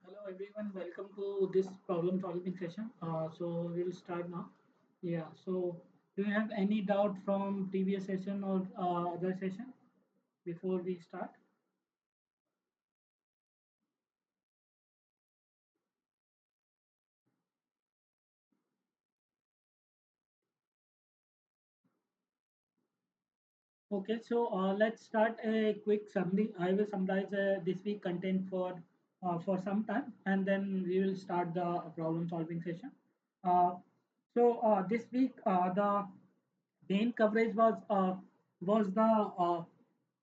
Hello everyone, welcome to this problem solving session. So we'll start now. Yeah, so do you have any doubt from previous session or other session before we start? Okay, so let's start a quick summary. I will summarize this week content for some time, and then we will start the problem solving session. Uh, this week the main coverage was the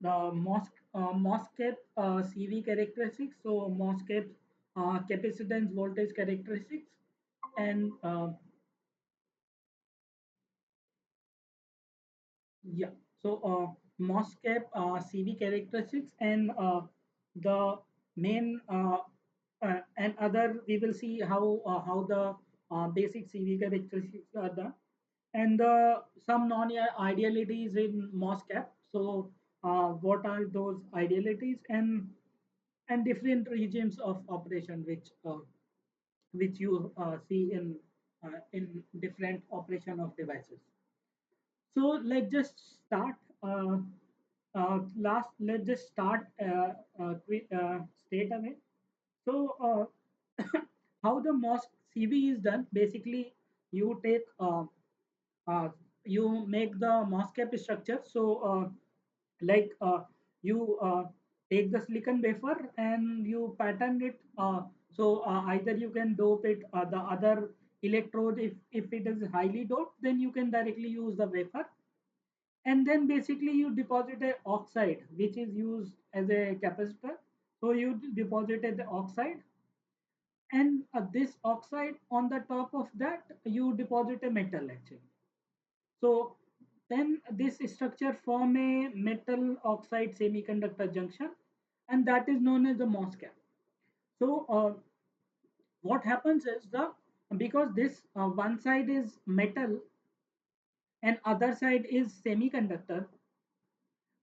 MOSFET CV characteristics. So MOSFET capacitance voltage characteristics and yeah. So MOSFET CV characteristics and the main and other we will see how the basic CV characteristics are done and some non-idealities in MOSCAP. So, what are those idealities and different regimes of operation which you see in different operation of devices. So let's just start. Let's just start straight away. So, how the MOS CV is done? Basically, you take uh, you make the MOSFET structure. So, like you take the silicon wafer and you pattern it. So either you can dope it the other electrode if it is highly doped, then you can directly use the wafer. And then basically you deposit a oxide which is used as a capacitor. So you deposited the oxide and this oxide on the top of that you deposit a metal actually. So then this structure form a metal oxide semiconductor junction and that is known as the MOSFET. So what happens is the because this one side is metal and other side is semiconductor.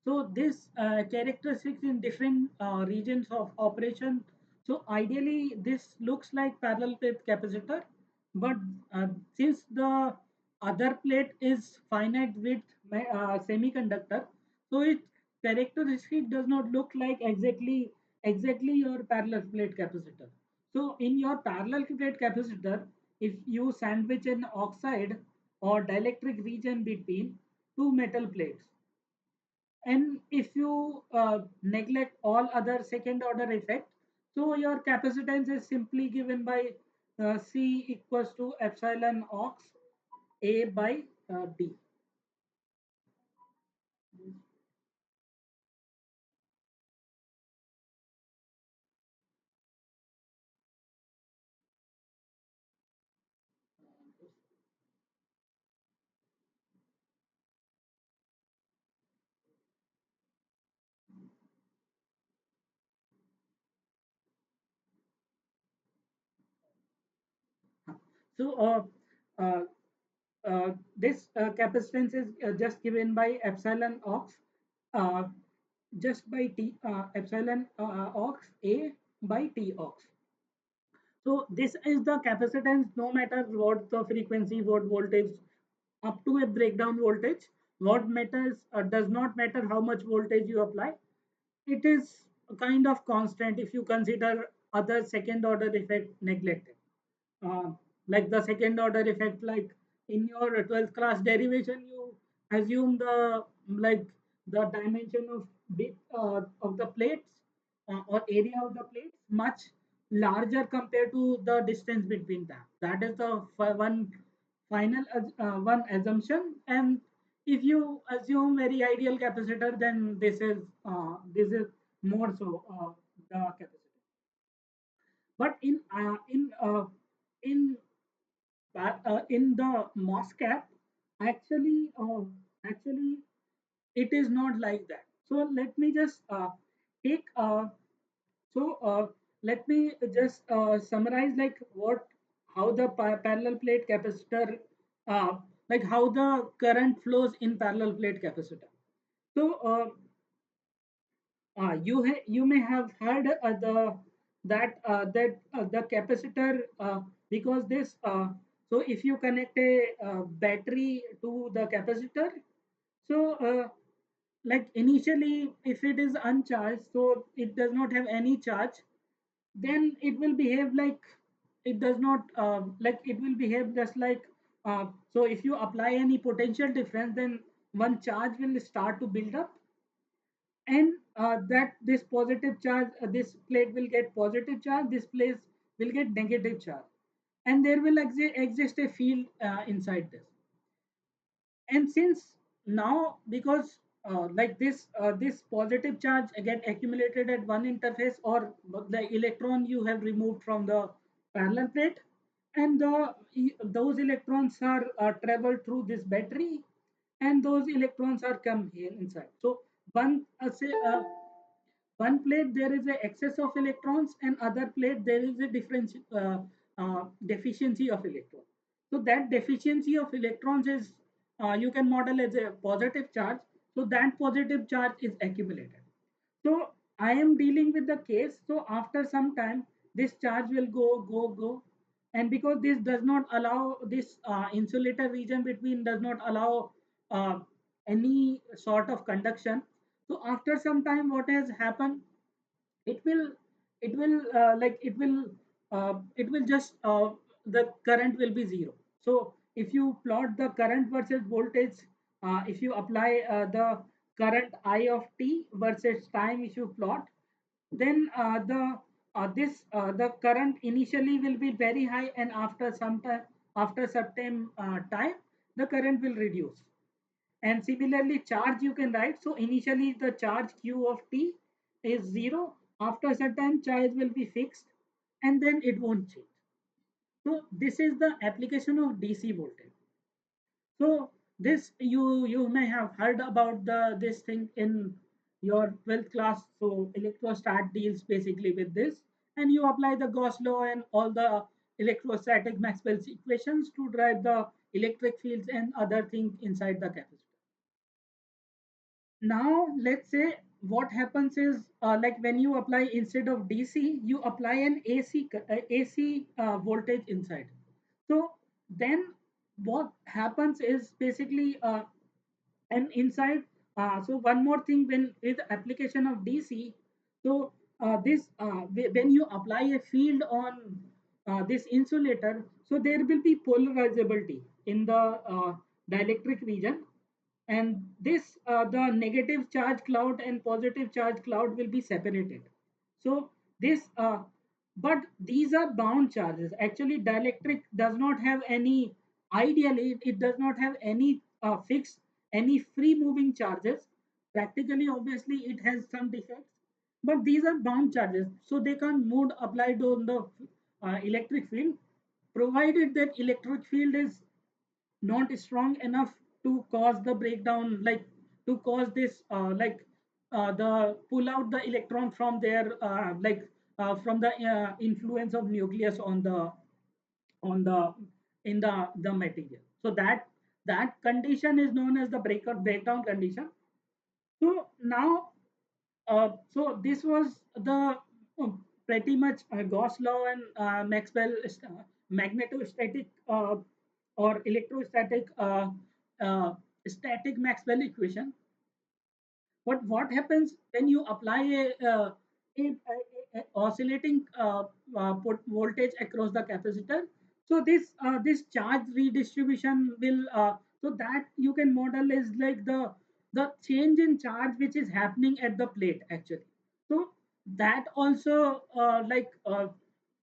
So this characteristics in different regions of operation. So ideally, this looks like parallel plate capacitor, but since the other plate is finite width semiconductor, so its characteristic does not look like exactly your parallel plate capacitor. So in your parallel plate capacitor, if you sandwich an oxide or dielectric region between two metal plates, and if you neglect all other second order effect, so your capacitance is simply given by C equals to epsilon ox A by D. So uh, this capacitance is just given by epsilon ox uh, just by T epsilon ox A by T ox. So this is the capacitance no matter what the frequency, what voltage, up to a breakdown voltage. What matters does not matter how much voltage you apply. It is a kind of constant if you consider other second order effect neglected. uh, like the second order effect, like in your 12th class derivation you assume the like the dimension of bit of the plates or area of the plates much larger compared to the distance between them. That is the one final one assumption. And if you assume very ideal capacitor, then this is more so the capacitor. But in in the MOSCAP, actually, actually, it is not like that. So let me just take. So let me just summarize like what how the parallel plate capacitor, uh, like how the current flows in parallel plate capacitor. So you may have heard the that the capacitor, because this so if you connect a battery to the capacitor, so like initially if it is uncharged, so it does not have any charge, then it will behave like it does not like it will behave just like so if you apply any potential difference, then one charge will start to build up, and that this positive charge, this plate will get positive charge, this place will get negative charge, and there will exist a field inside this. And since now, because like this positive charge get accumulated at one interface, or the electron you have removed from the parallel plate, and those electrons are travel through this battery, and those electrons are come here inside. So one say one plate there is a excess of electrons, and other plate there is a difference deficiency of electrons. So that deficiency of electrons is you can model as a positive charge. So that positive charge is accumulated. So I am dealing with the case. So after some time, this charge will go, and because this does not allow this insulator region between does not allow uh, any sort of conduction. So after some time, what has happened? It will like it will just the current will be zero. So if you plot the current versus voltage, if you apply the current I of t versus time, if you plot, then the current initially will be very high, and after some time, after certain time, the current will reduce. And similarly, charge you can write. So initially the charge q of t is zero. After a certain charge will be fixed, and then it won't change. So this is the application of DC voltage. So this you may have heard about the this thing in your 12th class. So electrostat deals basically with this, and you apply the Gauss law and all the electrostatic Maxwell's equations to drive the electric fields and other things inside the capacitor. Now let's say what happens is like when you apply, instead of DC you apply an AC voltage inside. So then what happens is basically and inside so one more thing, when with application of DC, so when you apply a field on this insulator, so there will be polarizability in the dielectric region, and this the negative charge cloud and positive charge cloud will be separated. So this but these are bound charges. Actually dielectric does not have any, ideally it does not have any fixed, any free moving charges. Practically obviously it has some defects, but these are bound charges, so they can't move applied on the electric field, provided that electric field is not strong enough to cause the breakdown, like to cause this the pull out the electron from their from the influence of nucleus on the in the material. So that condition is known as the breakdown condition. So now so this was the pretty much Gauss law and Maxwell magnetostatic or electrostatic static Maxwell equation. But what happens when you apply a oscillating voltage across the capacitor? So this charge redistribution will so that you can model is like the change in charge which is happening at the plate actually. So that also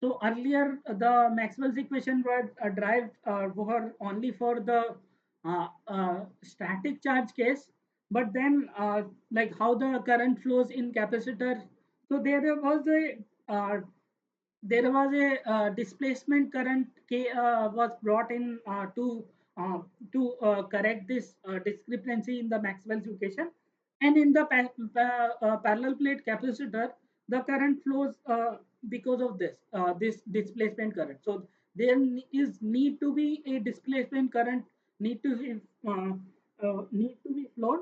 so earlier the Maxwell's equation were derived were only for the static charge case, but then like how the current flows in capacitor. So uh, there was a displacement current was brought in to correct this discrepancy in the Maxwell's equation, and in the parallel plate capacitor the current flows because of this displacement current. So there is need to be a displacement current need to be flowed.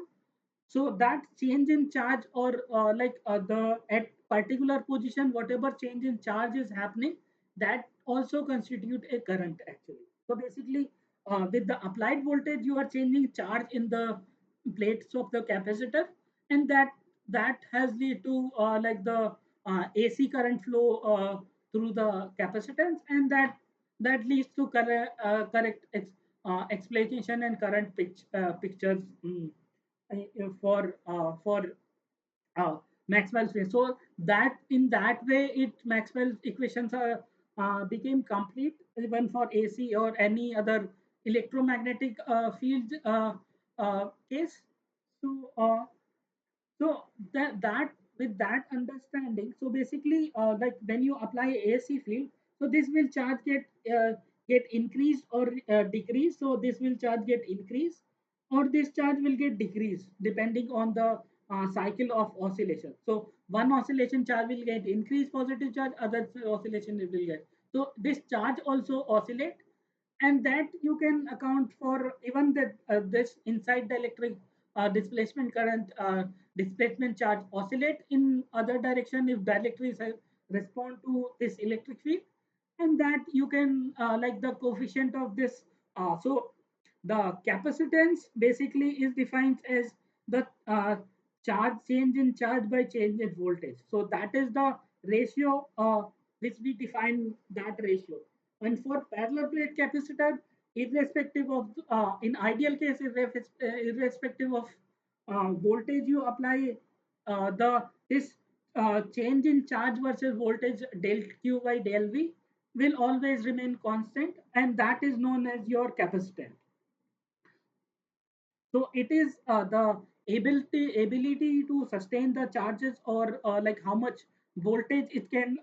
so that change in charge or the at particular position whatever change in charge is happening, that also constitute a current actually. So basically with the applied voltage you are changing charge in the plates of the capacitor, and that has lead to the AC current flow through the capacitance, and that leads to correct explanation and current pictures for uh, Maxwell's way. So that in that way, it Maxwell's equations are became complete even for AC or any other electromagnetic field case. So so that with that understanding, so basically, like when you apply AC field, so this will charge get increased or decreased. So this will charge get increased, or this charge will get decreased depending on the cycle of oscillation. So one oscillation charge will get increased positive charge, other oscillation it will get. So this charge also oscillate, and that you can account for even that this inside the electric displacement current displacement charge oscillate in other direction if dielectrics respond to this electric field, and that you can like the coefficient of this so the capacitance basically is defined as the charge change in charge by change in voltage. So that is the ratio which we define that ratio. And for parallel plate capacitor, irrespective of in ideal case, irrespective of voltage you apply, the this change in charge versus voltage del Q by del V will always remain constant, and that is known as your capacitance. So it is the ability to sustain the charges, or like how much voltage it can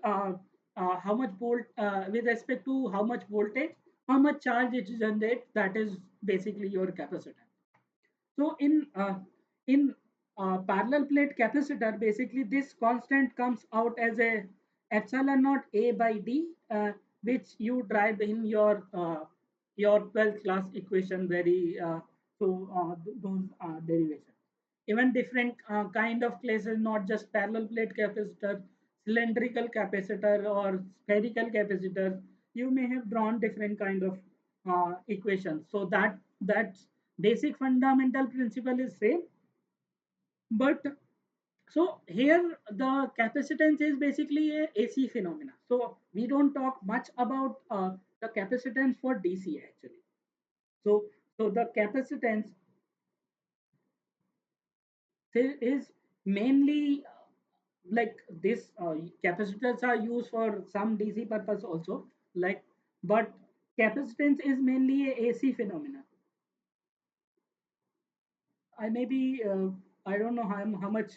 how much volt with respect to how much voltage, how much charge it generates, that is basically your capacitance. So in parallel plate capacitor, basically this constant comes out as a epsilon naught A by D, which you derive in your 12th class equation. Those derivations. Even different kind of cases, not just parallel plate capacitor, cylindrical capacitor or spherical capacitor. You may have drawn different kind of equations. So that basic fundamental principle is same, but so here the capacitance is basically a AC phenomena. So we don't talk much about the capacitance for DC actually. So so the capacitance is mainly like this capacitors are used for some DC purpose also, like, but capacitance is mainly a AC phenomena. I may be I don't know how much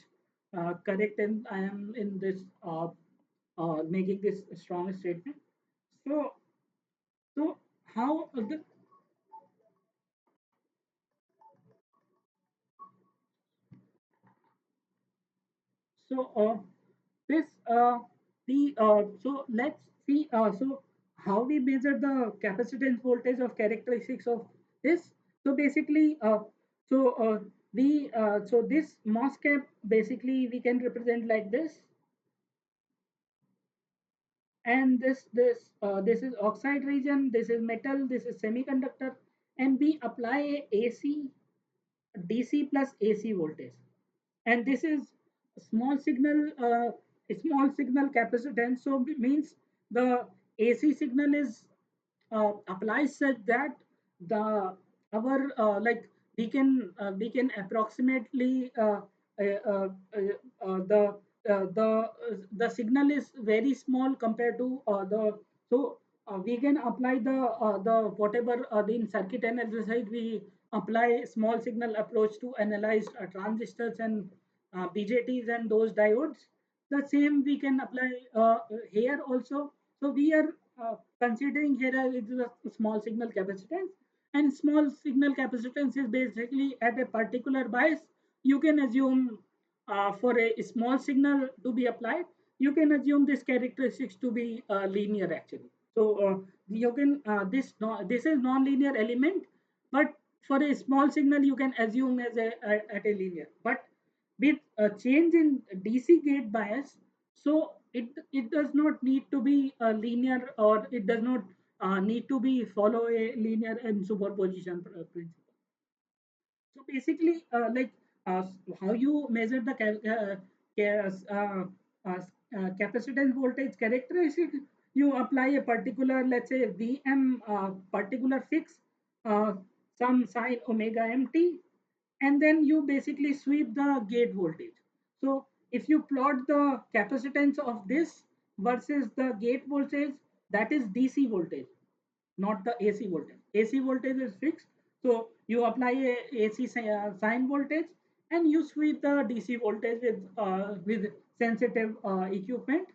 correct and I am in this making this strong statement. So so how the so this the so let's see so how we measure the capacitance voltage of characteristics of this. So basically we so this MOSFET basically we can represent like this, and this is oxide region, this is metal, this is semiconductor, and we apply a AC DC plus AC voltage, and this is small signal capacitance. So it means the AC signal is applies such that the our we can approximately the the signal is very small compared to the so we can apply the whatever in circuit analysis we apply small signal approach to analyze transistors and BJTs and those diodes. The same we can apply here also. So we are considering here it is a small signal capacitance, and small signal capacitance is basically at a particular bias. You can assume for a small signal to be applied, you can assume this characteristics to be linear actually. So you can this no, this is non-linear element, but for a small signal you can assume as at a linear, but with a change in DC gate bias, so it does not need to be a linear, or it does not need to be follow a linear and superposition principle. So basically, how you measure the ca- uh, uh, capacitance voltage characteristic, you apply a particular, let's say, Vm particular fix, uh, some sine omega mt, and then you basically sweep the gate voltage. So if you plot the capacitance of this versus the gate voltage, that is DC voltage, not the AC voltage. AC voltage is fixed. So you apply a AC sine voltage and you sweep the DC voltage with sensitive equipment,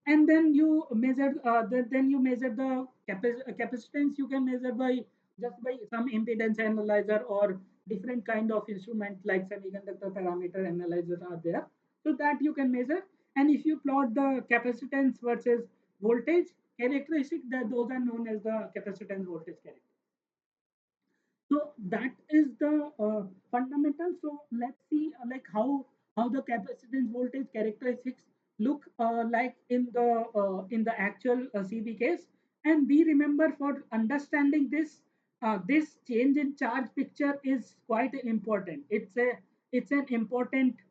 and then you measure then you measure the capacitance. You can measure by just by some impedance analyzer or different kind of instrument like semiconductor parameter analyzers are there, so that you can measure. And if you plot the capacitance versus voltage characteristic, that those are known as the capacitance voltage characteristic. So that is the fundamental. So let's see how the capacitance voltage characteristics look like in the actual CB case. And we remember, for understanding this, this change in charge picture is quite important. It's an important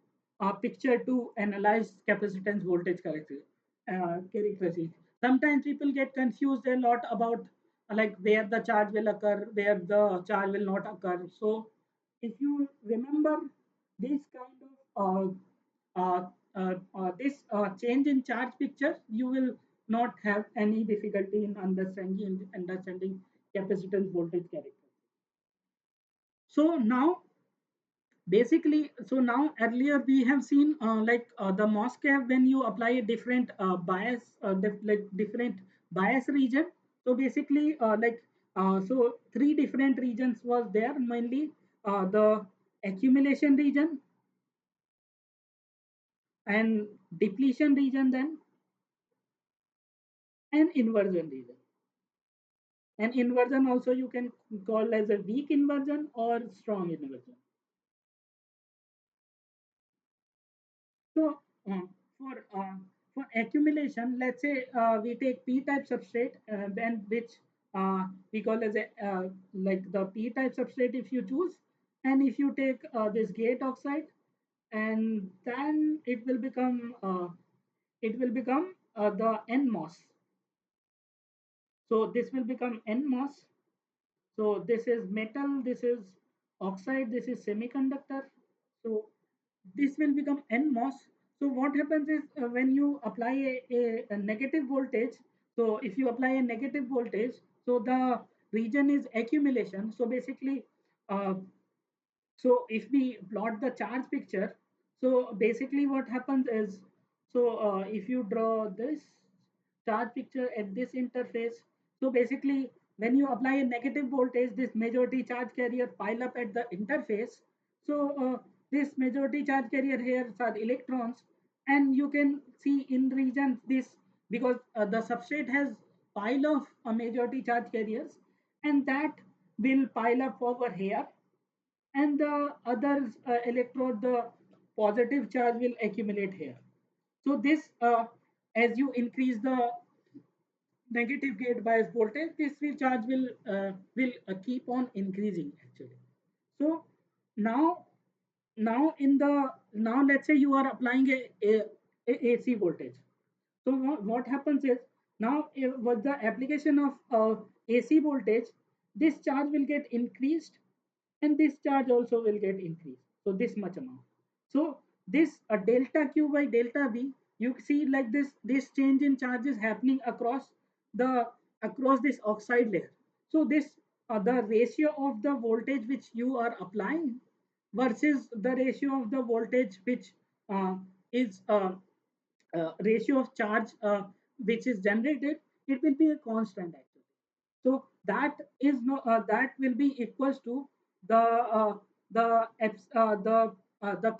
picture to analyze capacitance voltage characteristic. Sometimes people get confused a lot about like where the charge will occur, where the charge will not occur. So if you remember this kind of this change in charge picture, you will not have any difficulty in understanding capacitance voltage character. So now basically, so now earlier we have seen the MOSFET, when you apply a different bias, different bias region. So basically, so three different regions was there, mainly the accumulation region and depletion region, then and inversion region. And inversion also you can call as a weak inversion or strong inversion. So for for accumulation, let's say we take p-type substrate, then which we call as a like the p-type substrate if you choose, and if you take this gate oxide, and then it will become the NMOS. So this will become NMOS. So this is metal, this is oxide, this is semiconductor. So this will become NMOS. So what happens is when you apply a negative voltage, so if you apply a negative voltage, so the region is accumulation. So basically, uh, so if we plot the charge picture, so basically what happens is, so if you draw this charge picture at this interface, so basically when you apply a negative voltage, this majority charge carrier pile up at the interface. So this majority charge carrier here are electrons, and you can see in regions this, because the substrate has pile of majority charge carriers, and that will pile up over here, and the other electrode, the positive charge will accumulate here. So this, as you increase the negative gate bias voltage, this charge will keep on increasing actually. So now now let's say you are applying a AC voltage. So what happens is, now with the application of AC voltage, this charge will get increased, and this charge also will get increased. So this much amount. So this delta Q by delta V, you see like this change in charge is happening the across this oxide layer. So this the ratio of the voltage which you are applying versus the ratio of the voltage which uh, is ratio of charge which is generated, it will be a constant actually. So that will be equals to the the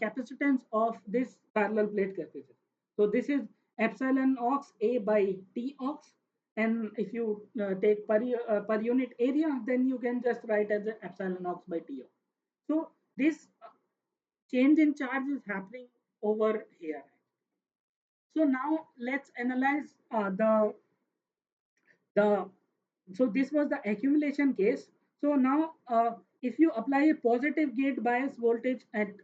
capacitance of this parallel plate capacitor. So this is epsilon ox A by T ox, And if you take per unit area, then you can just write as a epsilon naught by TO. So this change in charge is happening over here. So now let's analyze the so this was the accumulation case. So now if you apply a positive gate bias voltage at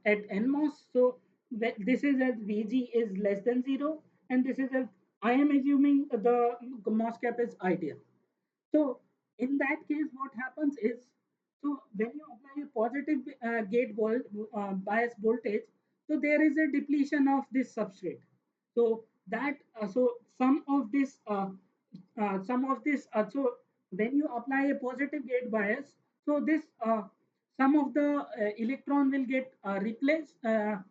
NMOS, so this is as VG is less than 0, and this is as I am assuming the MOS cap is ideal. So in that case, what happens is, so when you apply a positive bias voltage, so there is a depletion of this substrate. So that so some of this so when you apply a positive gate bias, so this some of the electron will get repelled at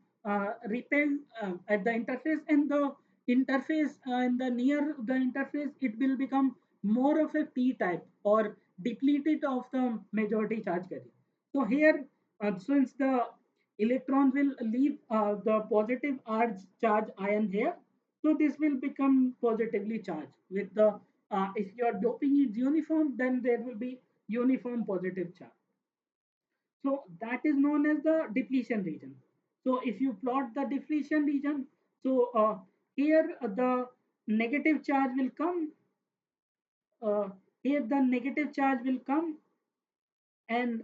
the interface, and the interface in the near the interface it will become more of a p type or depleted of the majority charge carrier. So here since the electron will leave the positive charge ion here, so this will become positively charged with the if your doping is uniform, then there will be uniform positive charge. So that is known as the depletion region. So if you plot the depletion region, so here the negative charge will come. Uh, Here the negative charge will come, and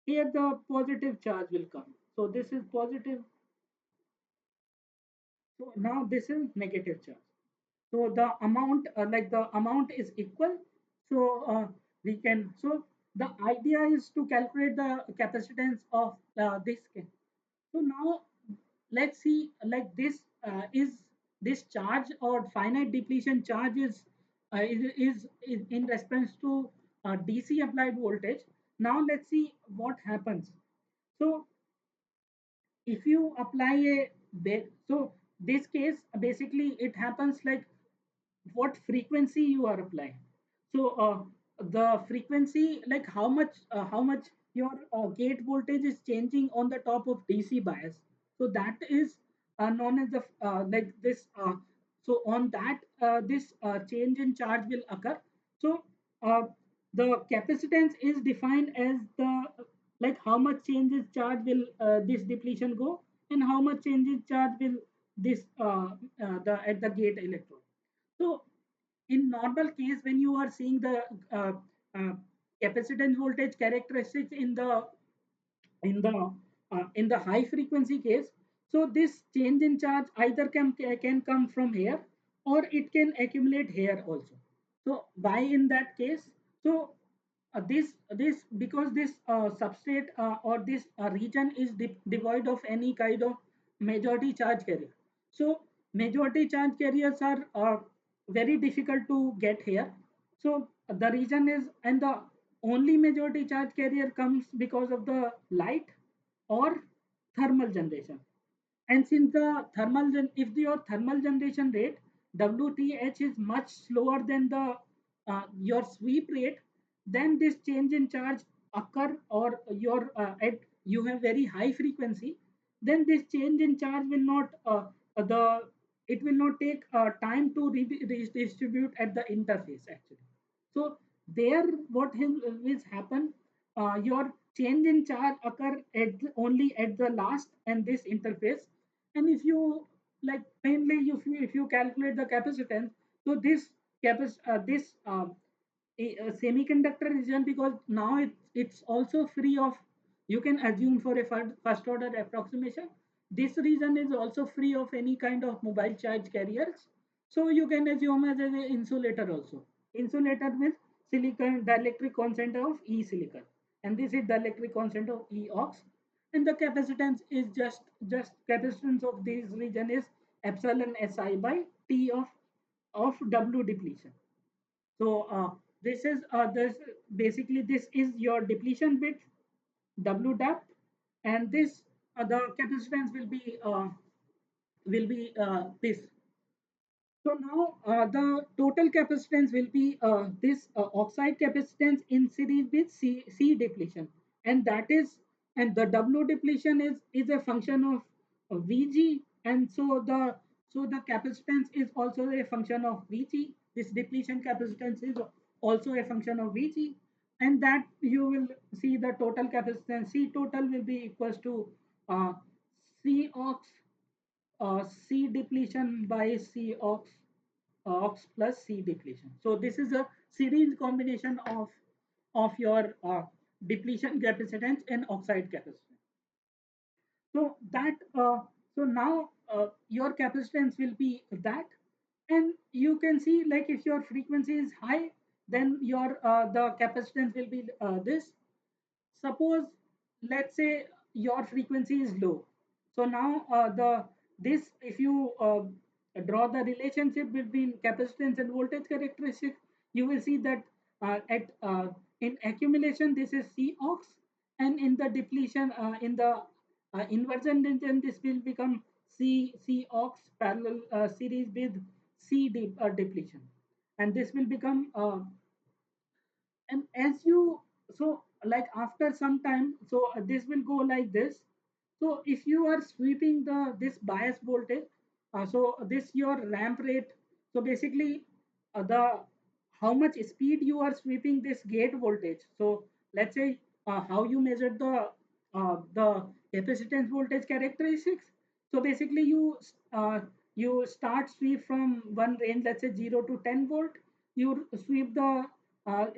here the positive charge will come. So this is positive. So now this is negative charge. So the amount like the amount is equal. So we can so the idea is to calculate the capacitance of this case. So now let's see like this is this charge or finite depletion charge is in response to DC applied voltage. Now let's see what happens. So if you apply a so this case basically it happens like what frequency you are applying. So the frequency like how much your gate voltage is changing on the top of DC bias. So that is known as the like this so on that this change in charge will occur. So uh, the capacitance is defined as the like how much changes charge will this depletion go, and how much changes charge will this the at the gate electrode. So in normal case, when you are seeing the uh, capacitance voltage characteristics in the high frequency case, so this change in charge either can come from here or it can accumulate here also. So why in that case? So this because this substrate or this region is devoid of any kind of majority charge carrier. So majority charge carriers are very difficult to get here. So the reason is, and the only majority charge carrier comes because of the light or thermal generation. And since the if your thermal generation rate WTH is much slower than the your sweep rate, then this change in charge occur or your at you have very high frequency, then this change in charge will not the it will not take time to redistribute at the interface actually. So there what will happen your change in charge occur only at the last and this interface. And if you like mainly if you calculate the capacitance, so this semiconductor region, because now it's also free of, you can assume for a first order approximation, this region is also free of any kind of mobile charge carriers. So you can assume as an insulator also. Insulator means silicon dielectric constant of E silicon, and this is dielectric constant of E ox, and the capacitance is just capacitance of this region is epsilon Si by T of W depletion. So this is this basically this is your depletion bit W depth, and this the capacitance will be this. So now the total capacitance will be this oxide capacitance in series with C depletion, and that is, and the W depletion is a function of Vg, and so the So the capacitance is also a function of Vg. This depletion capacitance is also a function of Vg, and that you will see the total capacitance C total will be equals to uh, C ox C depletion by C ox plus C depletion. So this is a series combination of your depletion capacitance and oxide capacitance. So that so now your capacitance will be that, and you can see like if your frequency is high, then your the capacitance will be this. Suppose, let's say your frequency is low. So now the this if you draw the relationship between capacitance and voltage characteristic, you will see that at in accumulation this is C ox, and in the depletion in the inversion region this will become C ox parallel series with depletion, and this will become and as you so like after some time, so this will go like this. So if you are sweeping the this bias voltage, so this your ramp rate, so basically the how much speed you are sweeping this gate voltage. So let's say how you measure the capacitance voltage characteristics. So basically you start sweep from one range, let's say 0 to 10 volt. You sweep the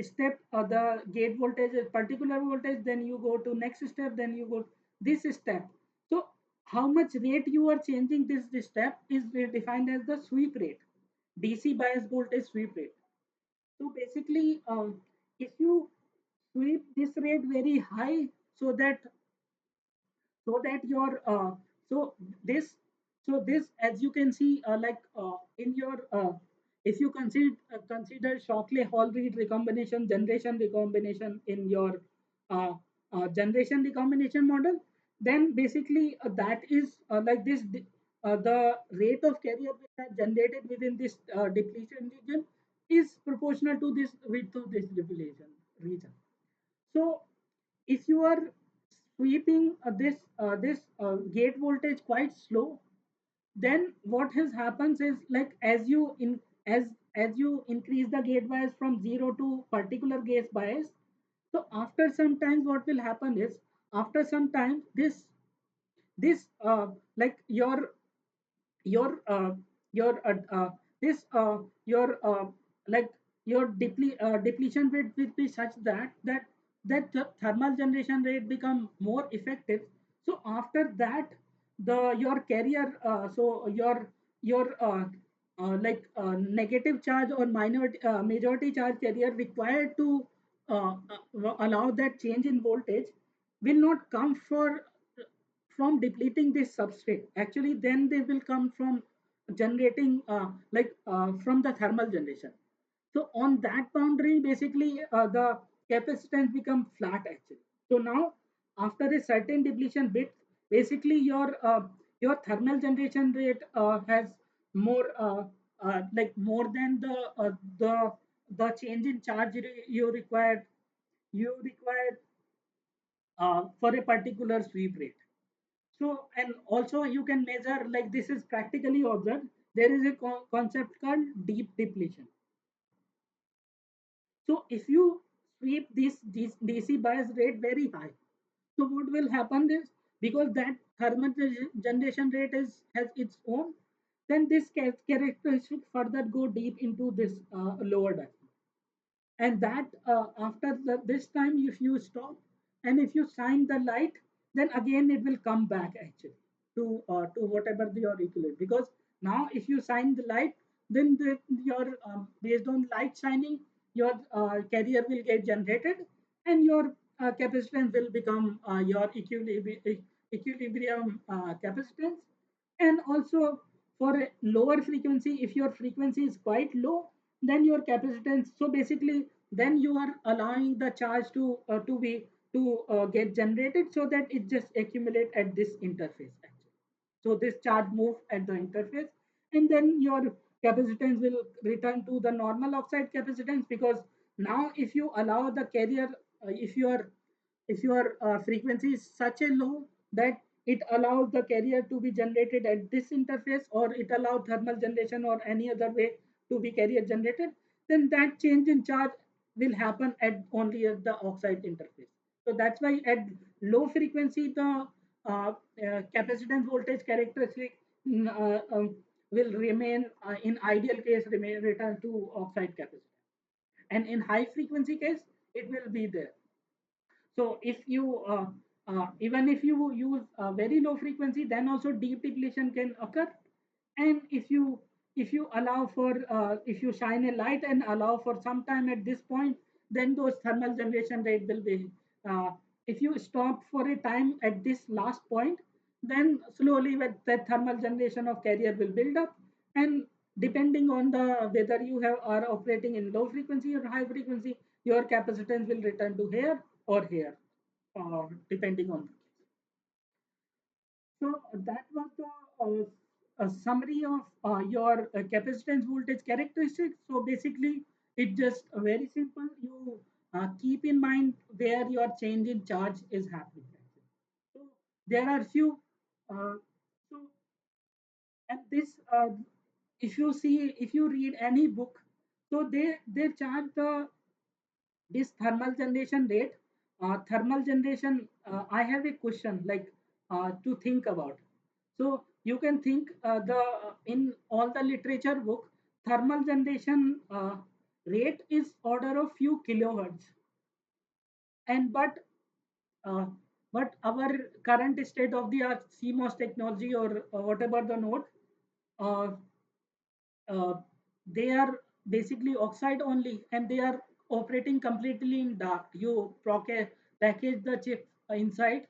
step the gate voltage is particular voltage, then you go to next step, then you go this step. So how much rate you are changing this step is defined as the sweep rate, DC bias voltage sweep rate. So basically if you sweep this rate very high, so that your so this this as you can see in your if you consider Shockley Hall reed recombination generation recombination in your generation recombination model, then basically that is like this the rate of carrier which are generated within this depletion region is proportional to this width of this depletion region. So if you are sweeping this gate voltage quite slow, then what has happens is like as you increase the gate bias from 0 to particular gate bias, so after some time what will happen is after some time this like your your this your like your depletion rate will be such that the thermal generation rate become more effective. So after that the your carrier so your negative charge or majority charge carrier required to allow that change in voltage will not come from depleting this substrate. Actually then they will come from generating from the thermal generation. So on that boundary basically the capacitance become flat actually. So now after a certain depletion bit, basically your thermal generation rate has more more than the change in charge you require for a particular sweep rate. So, and also you can measure like this is practically observed. There is a concept called deep depletion. So, if you sweep this DC bias rate very high, so what will happen is because that thermal generation rate has its own, then this characteristic further go deep into this lower diaphragm, and that after this time if you stop and if you shine the light, then again it will come back actually to whatever your equilibrium, because now if you shine the light, then your based on light shining your carrier will get generated, and your capacitance will become your equilibrium capacitance. And also for a lower frequency, if your frequency is quite low, then your capacitance, so basically then you are allowing the charge to get generated so that it just accumulate at this interface actually. So this charge move at the interface, and then your capacitance will return to the normal oxide capacitance, because now if you allow the carrier if your frequency is such a low that it allows the carrier to be generated at this interface, or it allows thermal generation or any other way to be carrier generated, then that change in charge will happen at only at the oxide interface. So that's why at low frequency the capacitance voltage characteristic will remain in ideal case remain return to oxide capacitance, and in high frequency case it will be there. So if you even if you use a very low frequency, then also deep depletion can occur. And if you allow for if you shine a light and allow for some time at this point, then those thermal generation rate will be uh, if you stop for a time at this last point, then slowly with the thermal generation of carrier will build up, and depending on the whether you have are operating in low frequency or high frequency, your capacitance will return to here or here, depending on the case. So that was the a summary of your capacitance voltage characteristics. So basically, it just very simple. You keep in mind where your change in charge is happening. So there are few. So and this, if you see, if you read any book, so they charge the this thermal generation rate. Thermal generation, I have a question like to think about. So you can think the in all the literature book, thermal generation rate is order of few kilohertz, and uh, but our current state of the art CMOS technology or whatever the node, uh, uh, they are basically oxide only, and they are operating completely in dark. You package the chip inside,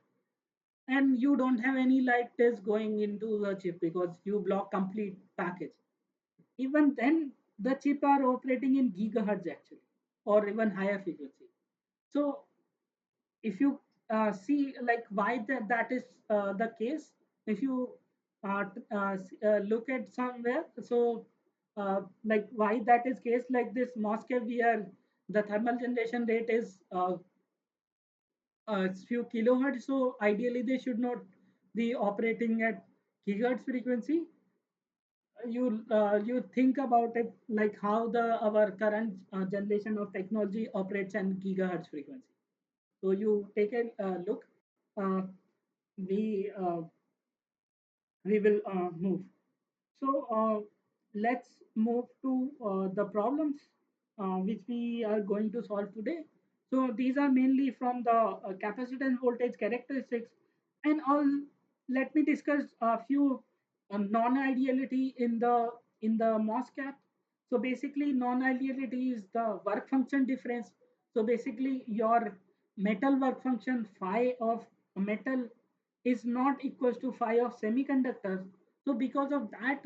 and you don't have any light test going into the chip because you block complete package. Even then, the chip are operating in gigahertz actually, or even higher frequency. So if you see like why that is the case, if you look at somewhere, so like why that is case like this MOSFET where the thermal generation rate is few kilohertz, so ideally they should not be operating at gigahertz frequency. You think about it like how the our current generation of technology operates at gigahertz frequency. So you take a look. Uh, we uh, we will move. So let's move to the problems which we are going to solve today. So these are mainly from the capacitance voltage characteristics, and all. Let me discuss a few non-ideality in the MOSFET. So basically, non-ideality is the work function difference. So basically, your metal work function phi of metal is not equals to phi of semiconductors. So because of that,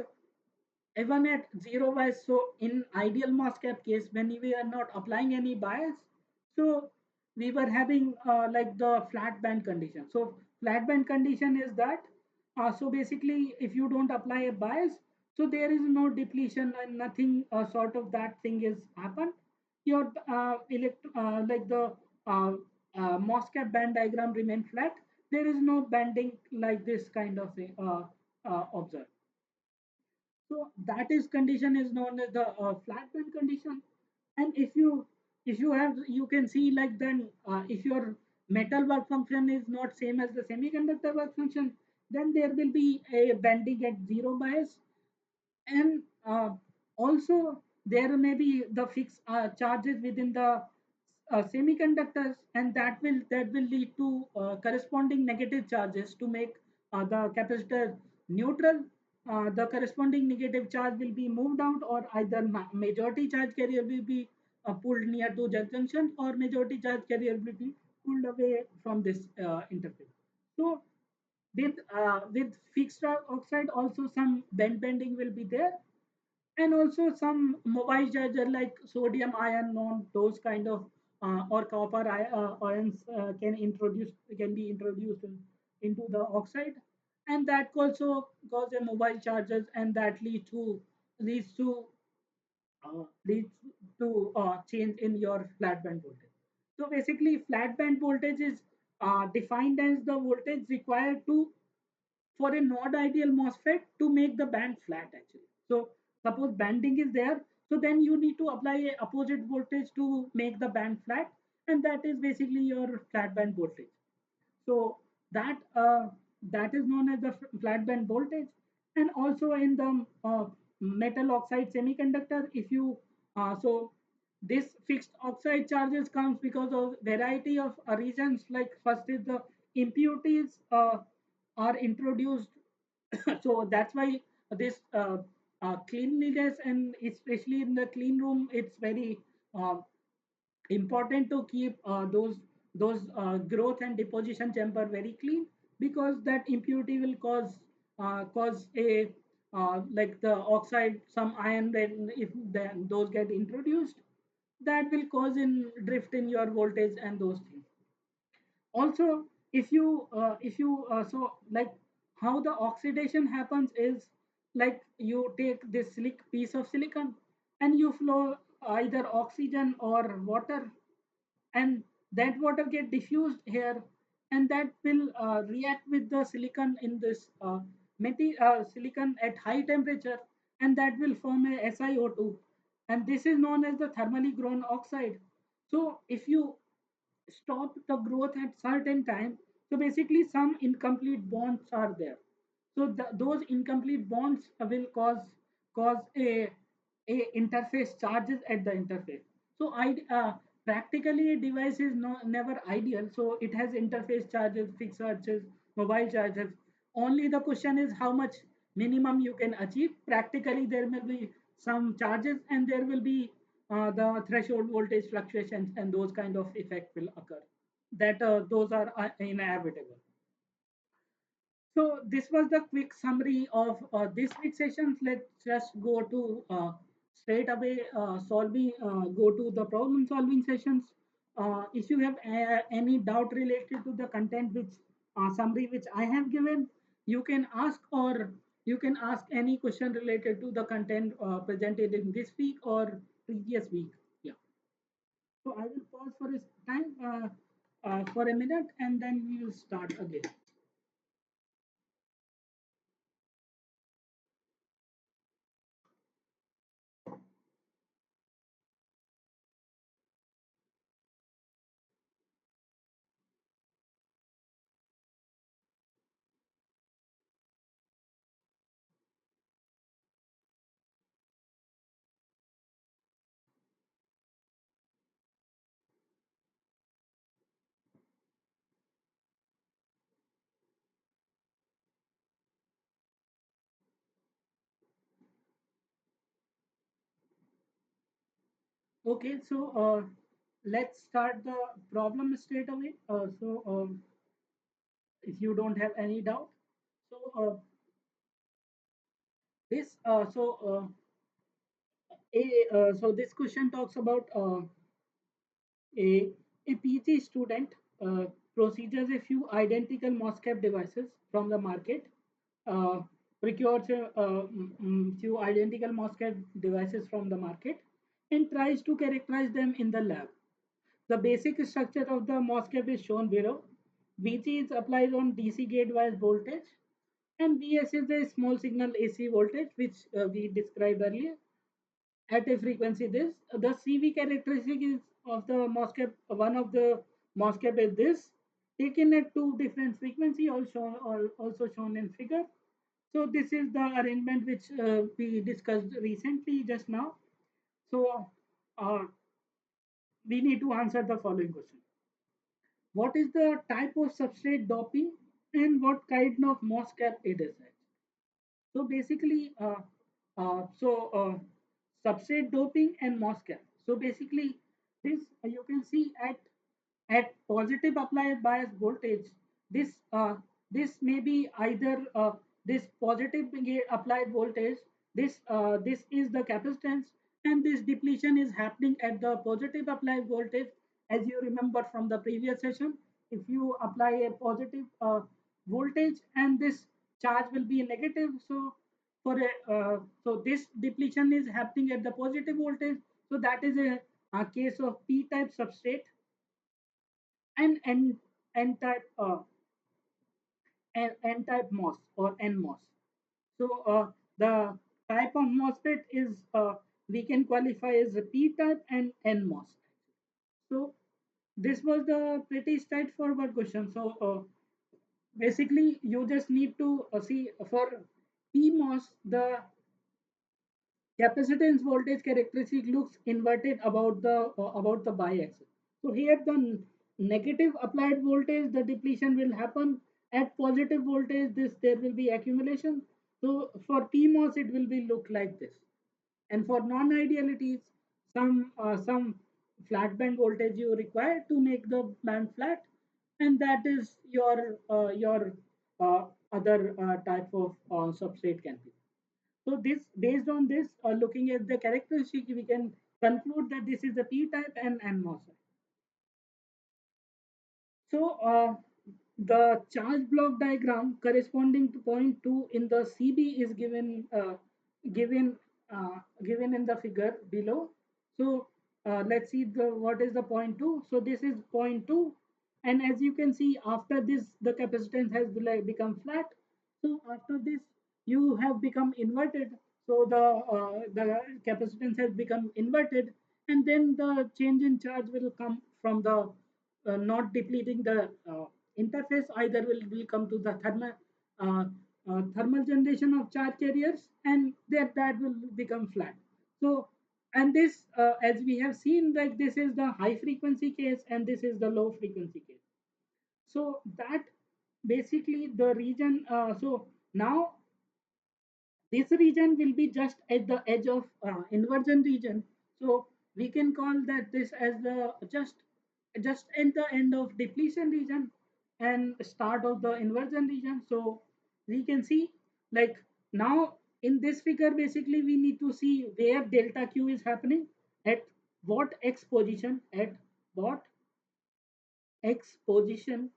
even at zero bias, so in ideal MOSFET case, when we are not applying any bias, so we were having like the flat band condition. So flat band condition is that, so basically if you don't apply a bias, so there is no depletion and nothing sort of that thing is happened. Your like the uh, MOSFET band diagram remain flat. There is no banding like this kind of thing observed. So that is condition is known as the flat band condition. And if you have you can see like then if your metal work function is not same as the semiconductor work function, then there will be a bending at zero bias. And also there may be the fixed charges within the semiconductors, and that will lead to corresponding negative charges to make the capacitor neutral. The corresponding negative charge will be moved out, or either majority charge carrier will be pulled near to junction, or majority charge carrier will be pulled away from this interface. So with fixed oxide also some bending will be there, and also some mobile charger like sodium ion non those kind of or copper ions can be introduced into the oxide, and that also cause a mobile charges, and that leads to leads to change in your flat band voltage. So basically, flat band voltage is defined as the voltage required to for a not ideal MOSFET to make the band flat actually. So suppose banding is there, so then you need to apply a opposite voltage to make the band flat, and that is basically your flat band voltage. So that that is known as the flat band voltage. And also in the metal oxide semiconductor, if you so this fixed oxide charges comes because of variety of reasons. Like first is the impurities are introduced. So that's why this cleanliness, and especially in the clean room, it's very uh, important to keep those growth and deposition chamber very clean, because that impurity will cause a like the oxide, some iron, then if then those get introduced, that will cause in drift in your voltage and those things. Also, if you so like how the oxidation happens is, like you take this silic piece of silicon and you flow either oxygen or water, and that water get diffused here, and that will react with the silicon in this silicon at high temperature, and that will form a SiO2, and this is known as the thermally grown oxide. So if you stop the growth at certain time, so basically some incomplete bonds are there. So those incomplete bonds will cause a interface charges at the interface. So practically a device is never ideal, so it has interface charges, fixed charges, mobile charges. Only the question is how much minimum you can achieve. Practically there may be some charges, and there will be the threshold voltage fluctuations, and those kind of effect will occur, that those are inevitable. So this was the quick summary of this week's sessions. Let's just go to straight away solving, go to the problem solving sessions. If you have any doubt related to the content which summary which I have given, you can ask, or you can ask any question related to the content presented in this week or previous week. Yeah. So I will pause for a time, for a minute, and then we will start again. Okay, so let's start the problem straight away. If you don't have any doubt, so this so this question talks about a PG student procedures a few identical MOSFET devices from the market, uh, procures a few identical MOSFET devices from the market, and tries to characterize them in the lab. The basic structure of the MOSFET is shown below. VG is applied on DC gate bias voltage, and VS is the small signal AC voltage, which we described earlier at a frequency this. The CV characteristic is of the MOSFET, one of the MOSFET is this, taken at two different frequency, also shown in figure. So this is the arrangement which we discussed recently just now. So uh, we need to answer the following question. What is the type of substrate doping, and what kind of MOSFET it is? So basically, substrate doping and MOSFET. So basically, this you can see at positive applied bias voltage. This this may be either this positive applied voltage. This is the capacitance, and this depletion is happening at the positive applied voltage. As you remember from the previous session, if you apply a positive voltage, and this charge will be negative, so for a so this depletion is happening at the positive voltage. So that is a case of P type substrate, and n type N-type MOS or NMOS. So the type of MOSFET is we can qualify as a P-type and NMOS. So this was the pretty straightforward question. So basically, you just need to see for PMOS, the capacitance voltage characteristic looks inverted about the y-axis. So here the negative applied voltage, the depletion will happen. At positive voltage, this there will be accumulation. So for PMOS, it will be look like this. And for non-idealities, some flat band voltage you require to make the band flat, and that is your other type of substrate can be. So this, based on this, looking at the characteristic, we can conclude that this is a p-type and NMOS. So the charge block diagram corresponding to point 2 in the CB is given given in the figure below. So let's see the what is the point 2. So this is point 2, and as you can see, after this the capacitance has become flat. So after this you have become inverted. So the capacitance has become inverted, and then the change in charge will come from the not depleting the interface. Either will come to the uh, thermal generation of charge carriers, and that will become flat. So and this as we have seen, like this is the high frequency case and this is the low frequency case. So that basically the region, so now this region will be just at the edge of inversion region. So we can call that this as the just at the end of depletion region and start of the inversion region. So we can see, like, now in this figure basically we need to see where delta q is happening, at what x position, at what x position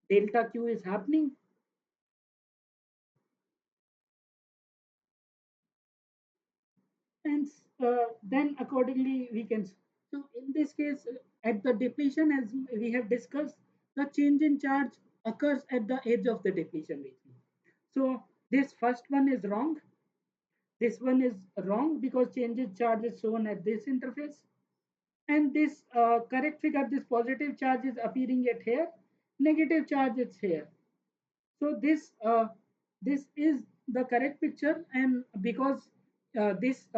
delta q is happening. And then accordingly we can. So in this case, at the depletion, as we have discussed, the change in charge occurs at the edge of the depletion region. So this first one is wrong. This one is wrong because change in charge is shown at this interface. And this correct figure, this positive charge is appearing at here, negative charge is here. So this is the correct picture, and because this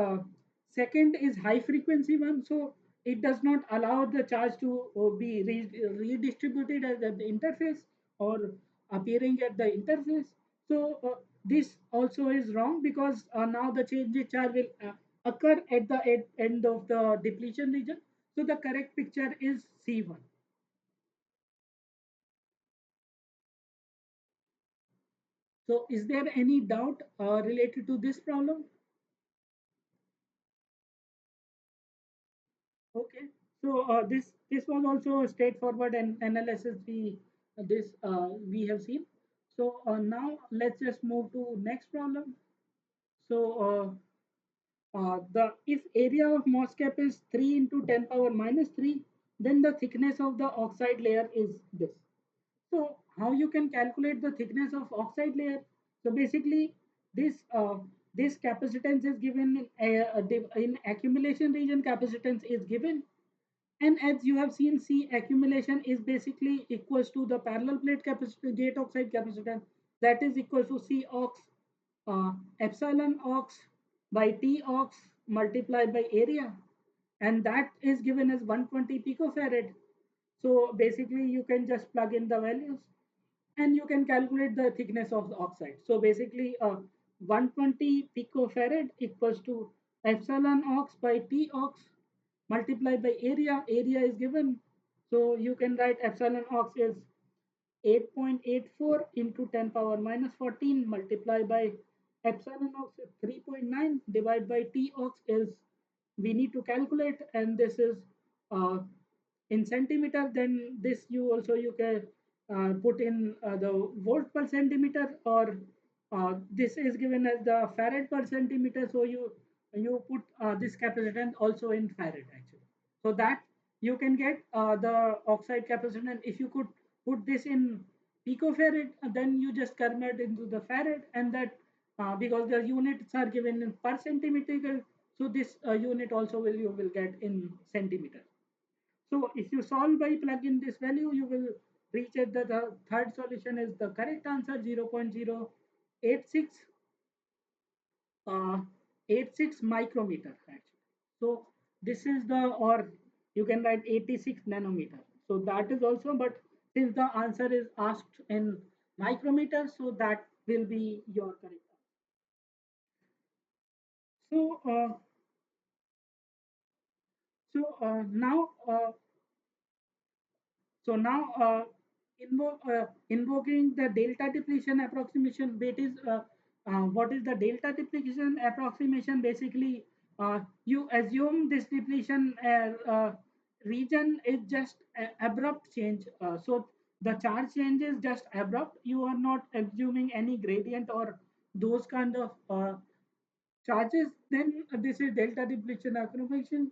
second is high frequency one, so it does not allow the charge to be redistributed at the interface or appearing at the interface. So this also is wrong because now the change in charge will occur at the end of the depletion region. So the correct picture is C1. So is there any doubt related to this problem? Okay. So this was also a straightforward and analysis we have seen. So now let's just move to next problem. So the if area of MOSFET is 3 into 10 power minus 3, then the thickness of the oxide layer is this. So how you can calculate the thickness of oxide layer? So basically, this capacitance is given in accumulation region. Capacitance is given, and as you have seen, C accumulation is basically equals to the parallel plate capacitance, gate oxide capacitance, that is equal to C ox epsilon ox by T ox multiplied by area, and that is given as 120 picofarad. So basically, you can just plug in the values and you can calculate the thickness of the oxide. So basically, 120 picofarad equals to epsilon ox by T ox multiplied by area. Area is given. So you can write epsilon ox is 8.84 into 10 power minus 14 multiplied by epsilon ox is 3.9 divided by T ox is we need to calculate, and this is uh, in centimeter. Then this you also you can put in the volt per centimeter, or this is given as the farad per centimeter. So you put this capacitance also in farad actually, so that you can get the oxide capacitance. If you could put this in picofarad, then you just convert into the farad, and that because the units are given in per centimeter, so this unit also will you will get in centimeter. So if you solve by plug in this value, you will reach at the third solution is the correct answer 0.086 uh, 86 micrometer actually. So this is the, or you can write 86 nanometer. So that is also, but since the answer is asked in micrometer, so that will be your correct answer. So now invoking the delta depletion approximation, that is, what is the delta depletion approximation? Basically, you assume this depletion region is just abrupt change. So the charge change is just abrupt. You are not assuming any gradient or those kind of charges. Then this is delta depletion approximation.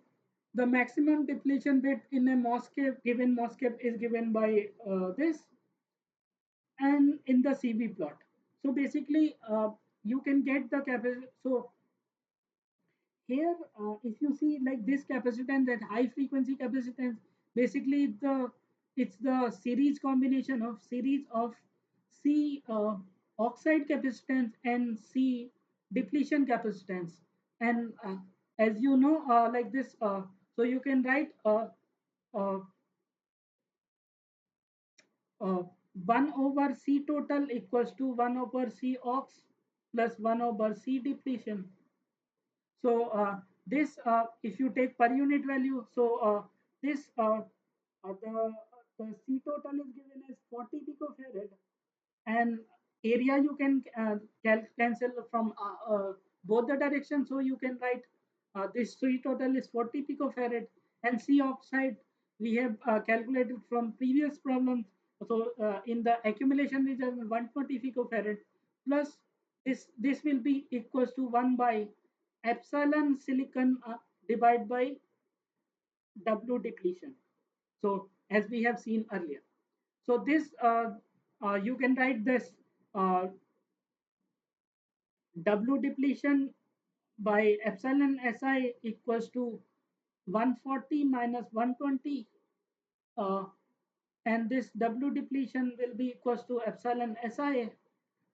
The maximum depletion bit in a MOSFET, given MOSFET is given by this, and in the CV plot. So basically, you can get the capacity. So here, if you see like this capacitance, that high frequency capacitance, basically it's the series combination of series of C oxide capacitance and C depletion capacitance. And as you know, like this, so you can write uh, uh, 1 over C total equals to 1 over C ox plus 1 over C depletion. So this, if you take per unit value, so this the C total is given as 40 picofarad, and area you can cancel from both the directions. So you can write this C total is 40 picofarad, and C oxide we have calculated from previous problems. So in the accumulation region 120 picofarad plus this will be equals to 1 by epsilon silicon divided by W depletion. So as we have seen earlier. So this you can write this uh, W depletion by epsilon Si equals to 140 minus 120, uh, and this W depletion will be equals to epsilon Si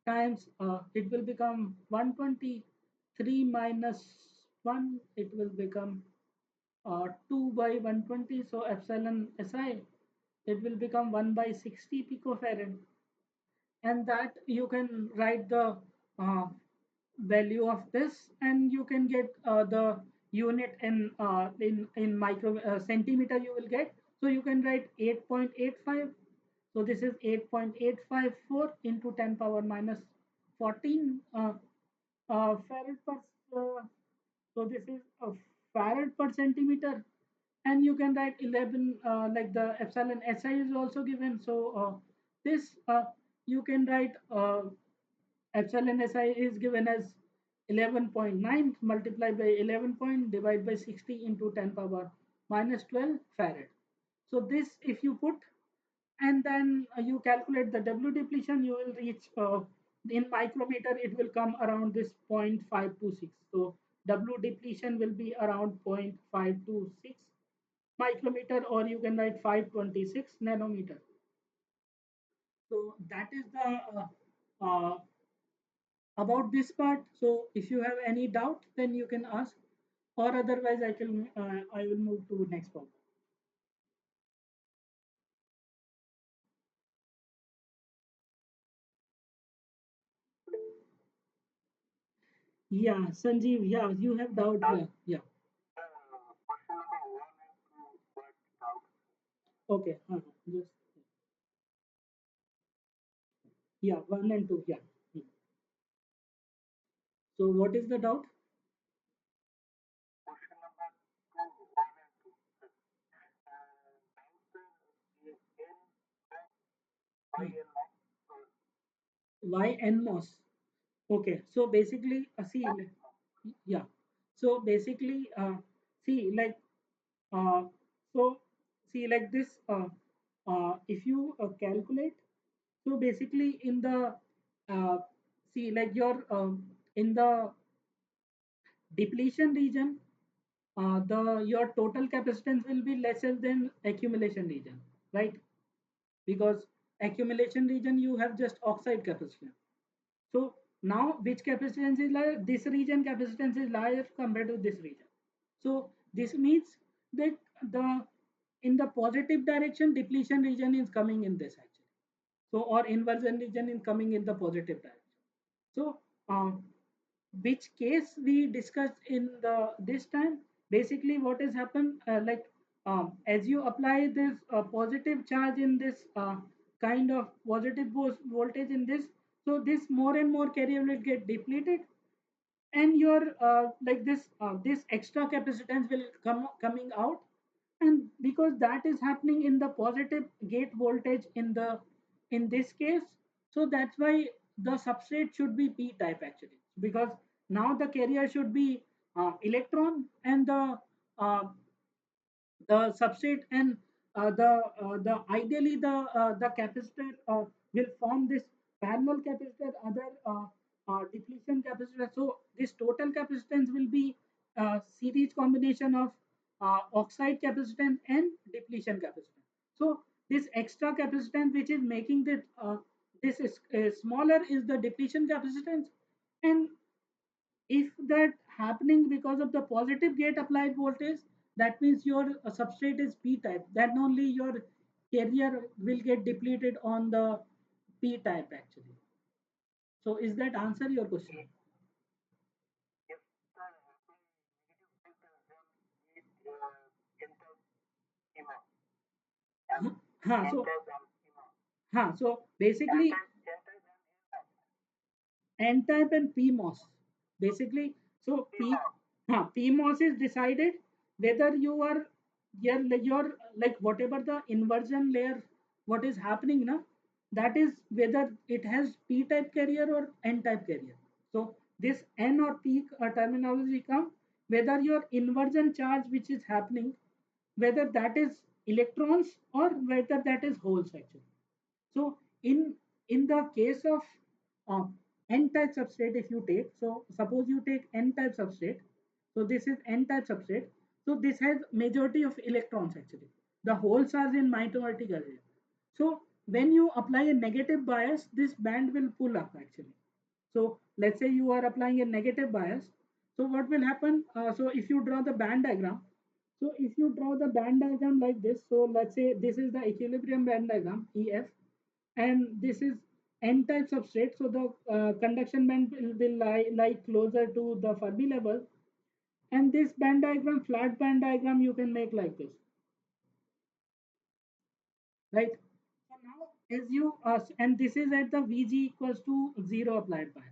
times it will become 123 minus 1, it will become 2 by 120, so epsilon Si it will become 1 by 60 picofarad, and that you can write the uh, value of this, and you can get the unit in micro centimeter you will get. So you can write 8.85. So this is 8.854 into 10 power minus 14 farad per so this is a farad per centimeter, and you can write 11 like the epsilon Si is also given. So this you can write epsilon Si is given as 11.9 multiplied by 11 point divided by 60 into 10 power minus 12 farad. So this if you put, and then you calculate the W depletion, you will reach in micrometer it will come around this 0.526. So W depletion will be around 0.526 micrometer, or you can write 526 nanometer. So that is the about this part. So if you have any doubt, then you can ask, or otherwise I will move to next problem. Yeah, Sanjeev. Yeah, you have doubt. Yeah, yeah. Okay. Just yeah, one and two. Yeah. Hmm. So what is the doubt? Hmm. Why NMOS? Okay. So basically, yeah. So basically, see like uh, so see like this. if you calculate, so basically in the uh, see like your in the depletion region, the your total capacitance will be lesser than accumulation region, right? Because accumulation region you have just oxide capacitance. So now which capacitance is higher? This region capacitance is higher compared to this region. So this means that the in the positive direction depletion region is coming in this actually. So or inversion region is coming in the positive direction. So which case we discussed in the this time, basically what has happened, like as you apply this positive charge in this kind of positive voltage in this, so this more and more carrier will get depleted, and your this extra capacitance will coming out, and because that is happening in the positive gate voltage in the in this case, so that's why the substrate should be p type actually, because now the carrier should be electron, and uh, the substrate and the ideally the capacitor will form this parallel capacitor, other depletion capacitor. So this total capacitance will be series combination of oxide capacitance and depletion capacitance. So this extra capacitance which is making this is smaller is the depletion capacitance, and if that happening because of the positive gate applied voltage, that means your substrate is p type, then only your carrier will get depleted on the p type actually. So is that answer your question? So so basically N type and PMOS. Basically, so PMOS is decided whether you are your like whatever the inversion layer what is happening now, that is whether it has P type carrier or N type carrier. So this N or P terminology come whether your inversion charge which is happening, whether that is electrons or whether that is holes actually. So in the case of uh, n-type substrate, if you take, so suppose you take n-type substrate, so this is n-type substrate. So this has majority of electrons actually. The holes are in minority area. So when you apply a negative bias, this band will pull up actually. So let's say you are applying a negative bias. So what will happen? So if you draw the band diagram, so if you draw the band diagram like this, so let's say this is the equilibrium band diagram EF, and this is n-type substrate. So the conduction band will lie closer to the Fermi level, and this band diagram, flat band diagram, you can make like this, right? So now, as you and this is at the Vg equals to 0 applied bias.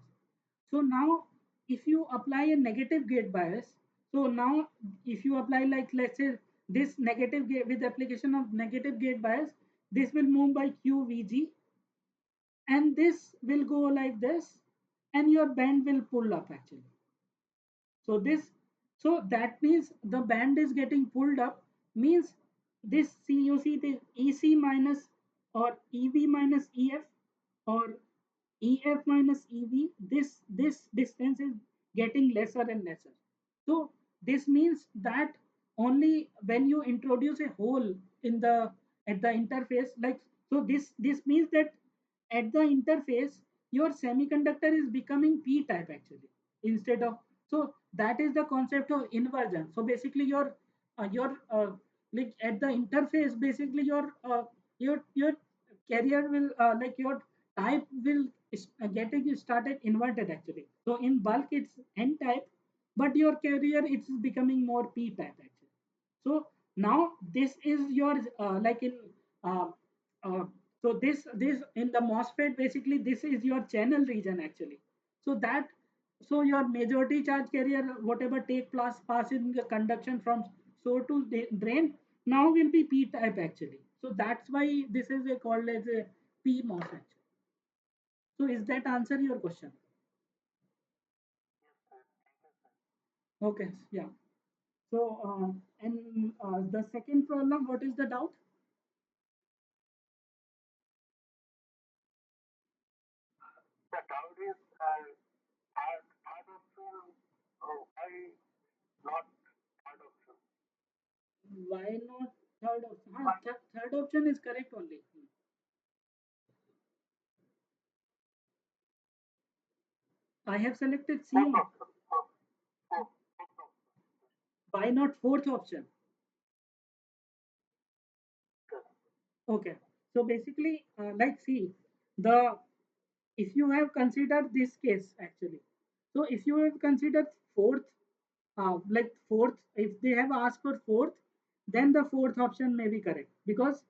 So now, if you apply a negative gate bias, so now if you apply like let's say this negative gate with application of negative gate bias, this will move by QVG, and this will go like this, and your band will pull up actually. So this, so that means the band is getting pulled up, means this see you see the EC minus or EV minus EF or EF minus EV, this distance is getting lesser and lesser. So this means that only when you introduce a hole in the at the interface, like so this means that at the interface your semiconductor is becoming p type actually, instead of, so that is the concept of inversion. So basically your like at the interface, basically your carrier will like your type will getting started inverted actually. So in bulk it's n type, but your carrier it's becoming more p type actually. So now this is your like in uh, uh, so this in the MOSFET, basically this is your channel region actually. So that, so your majority charge carrier whatever take plus pass in the conduction from source to drain now will be p type actually. So that's why this is a called as a PMOS actually. So is that answer your question? Okay, yeah. So and the second problem, what is the doubt? Why not third option? Third option is correct only. I have selected C. Why not fourth option? Okay. So basically, like see, the if you have considered this case actually, so if you have considered fourth, like fourth, if they have asked for fourth, then the fourth option may be correct because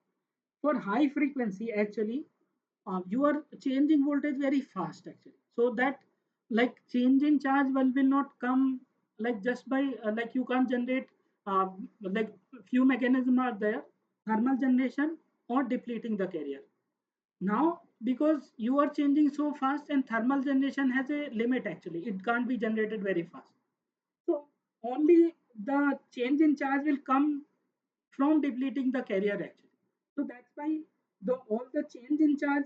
for high frequency actually, you are changing voltage very fast actually. So that like change in charge will not come like just by like you can't generate uh, like few mechanisms are there, thermal generation or depleting the carrier. Now, because you are changing so fast and thermal generation has a limit actually, it can't be generated very fast. So only the change in charge will come from depleting the carrier actually. So that's why the all the change in charge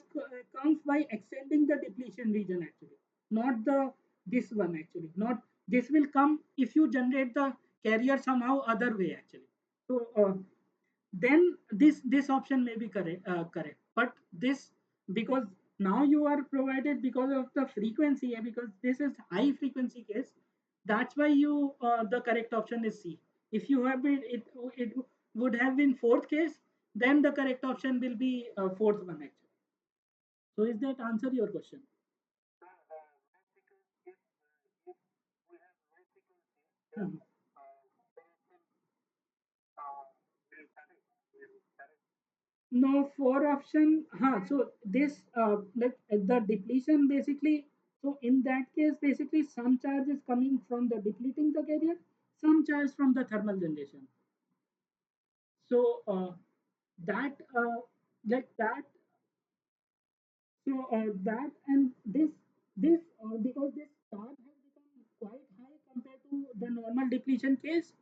comes by extending the depletion region actually, not the this one actually. Not this will come if you generate the carrier somehow other way actually. So then this option may be correct, but this because now you are provided because of the frequency because this is high frequency case, that's why you the correct option is C. If you have been it would have been fourth case, then the correct option will be fourth one actually. So is that answer your question? Mhm. No, four option. So this like the depletion basically. So in that case, basically some charge is coming from the depleting the carrier, some charge from the thermal generation. So that like that that and this because this charge has become quite high compared to the normal depletion case.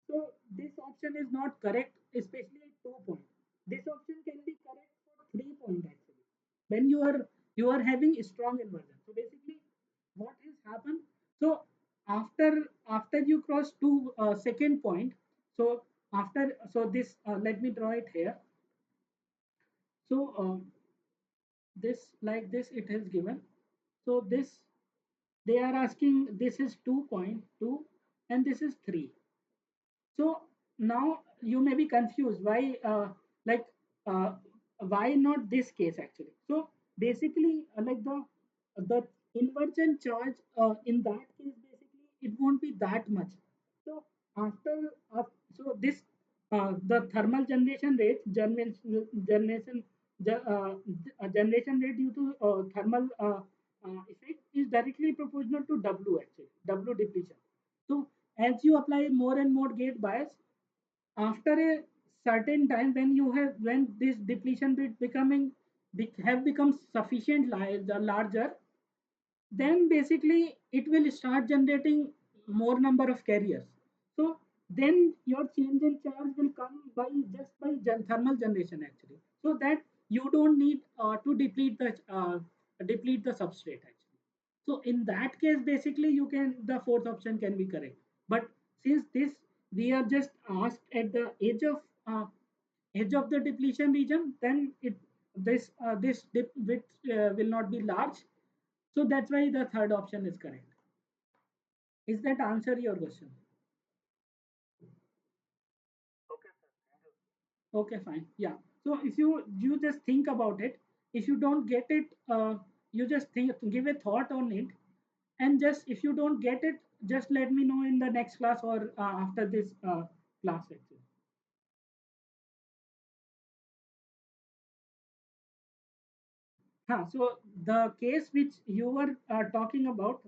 So this option is not correct, especially at 2 point. This option can be correct for 3 point actually. When you are having a strong inversion. So basically, what has happened? So after you cross to second point, so after so this let me draw it here. So this like this it is given. So this they are asking this is 2.2 and this is 3. So now you may be confused why like uh, why not this case actually. So basically like the inversion charge in that case basically it won't be that much. So after so this the thermal generation rate generation generation rate due to thermal effect is directly proportional to W actually W depletion. So as you apply more and more gate bias, after a certain time when you have when this depletion bit becoming have become sufficient the larger, then basically it will start generating more number of carriers. So then your change in charge will come by just by thermal generation actually. So that you don't need to deplete the substrate actually. So in that case, basically you can the fourth option can be correct. But since this we are just asked at the edge of the depletion region, then it this dip width will not be large. So that's why the third option is correct. Is that answer your question? Okay, fine. Yeah. So if you just think about it, if you don't get it, you just think give a thought on it, and just if you don't get it, just let me know in the next class or after this class actually. So the case which you were talking about,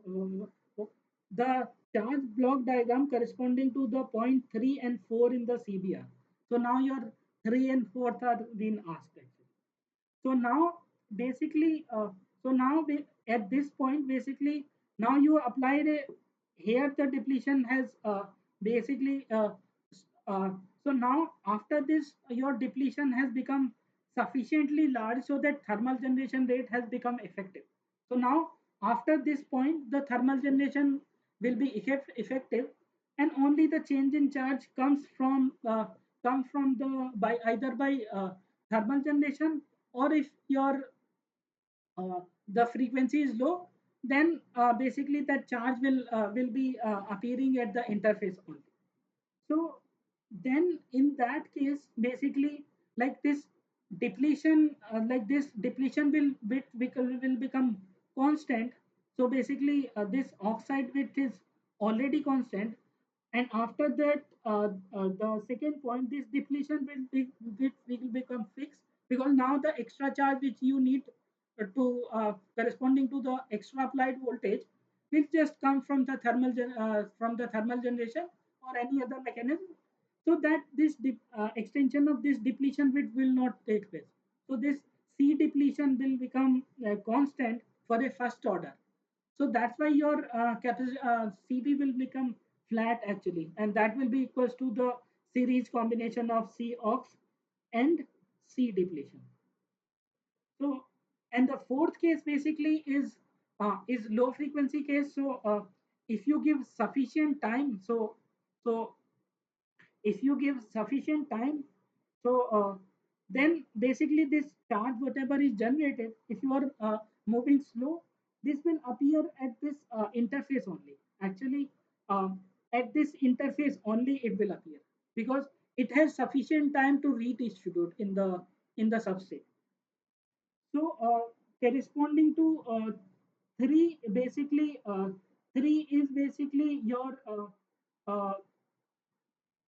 the charge block diagram corresponding to the point 3 and 4 in the CBR. So now your 3 and 4 are being asked actually. So now basically, at this point, basically now you applied a here the depletion has basically uh, so now after this your depletion has become sufficiently large so that thermal generation rate has become effective. So now after this point the thermal generation will be effective and only the change in charge comes from come from the by either by thermal generation, or if your the frequency is low, then basically that charge will be appearing at the interface only. So then in that case, basically, like this depletion will become constant. So basically, this oxide width is already constant, and after that, the second point, this depletion will become fixed, because now the extra charge which you need to corresponding to the extra applied voltage will just come from the from the thermal generation or any other mechanism, so that this extension of this depletion width will not take place. So this C depletion will become constant for a first order. So that's why your CV will become flat actually, and that will be equals to the series combination of C ox and C depletion. So, and the fourth case basically is low frequency case. So, if you give sufficient time, so if you give sufficient time, so then basically this charge whatever is generated, if you are moving slow, this will appear at this interface only. Actually, at this interface only it will appear, because it has sufficient time to redistribute in the substrate. So, corresponding to 3, basically, 3 is basically your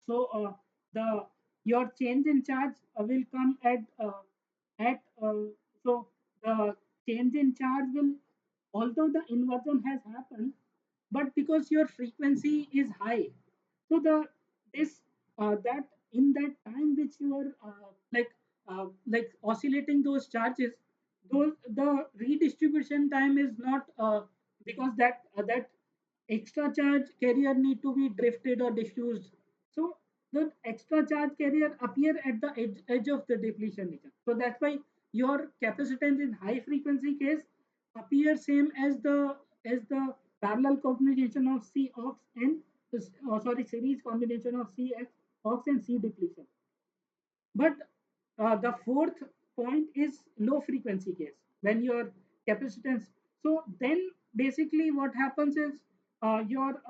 so the your change in charge will come at so the change in charge will, although the inversion has happened, but because your frequency is high, so the this that in that time which you are like oscillating those charges, those the redistribution time is not because that extra charge carrier need to be drifted or diffused. So the extra charge carrier appear at the edge of the depletion region. So that's why your capacitance in high frequency case appear same as the parallel combination of C ox and sorry, series combination of C x ox and C depletion. But the fourth point is low frequency case, when your capacitance. So then basically what happens is your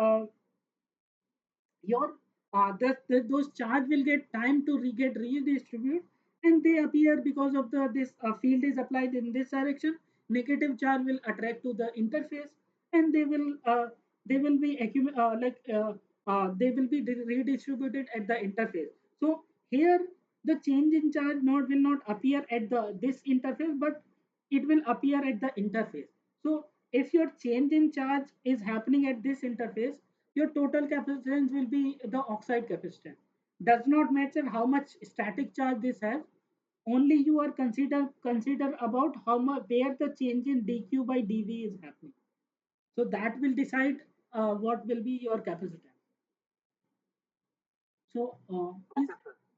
those charge will get time to get redistribute, and they appear because of the this field is applied in this direction. Negative charge will attract to the interface, and they will be they will be redistributed at the interface. So here the change in charge node will not appear at the this interface, but it will appear at the interface. So if your change in charge is happening at this interface, your total capacitance will be the oxide capacitance. Does not matter how much static charge this has. Only you are consider about how much where the change in dq by dv is happening. So that will decide what will be your capacitance. So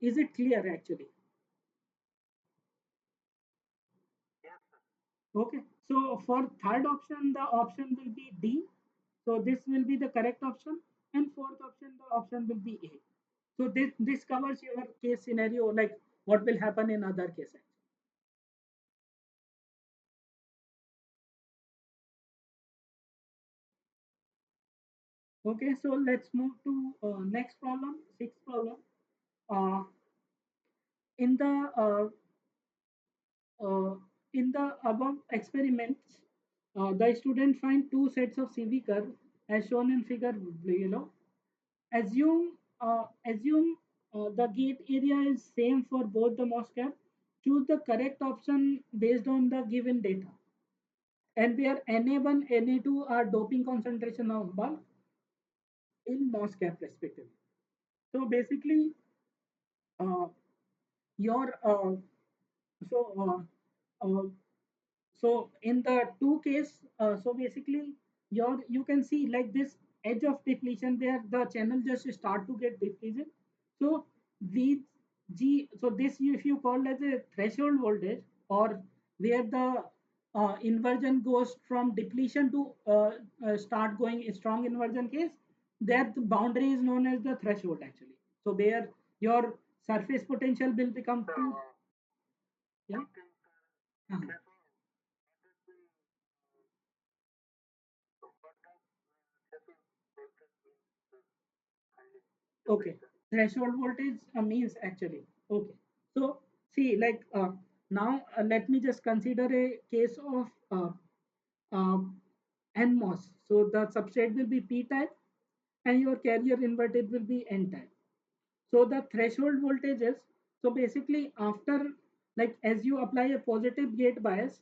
is it clear actually? Okay. So for third option, the option will be D. So this will be the correct option. And fourth option, the option will be A. So this covers your case scenario, like what will happen in other cases. Okay, so let's move to next problem, sixth problem. Uh, in the uh, uh, in the above experiments, the student find two sets of CV curve as shown in figure below. Assume the gate area is same for both the MOSFET. Choose the correct option based on the given data. And where Na1, Na2 are doping concentration of bulk in MOSFET respectively. So basically, uh, your so uh, so in the two case, so basically you can see like this edge of depletion where the channel just start to get depleted. So vg, so this if you call as a threshold voltage, or where the inversion goes from depletion to start going a strong inversion case, that boundary is known as the threshold actually. So where your surface potential will become 2. Yeah. Uh-huh. Okay. Threshold voltage means actually. Okay. So see, like now let me just consider a case of uh, NMOS. So the substrate will be P type and your carrier inverted will be N type. So the threshold voltages, so basically after, like as you apply a positive gate bias,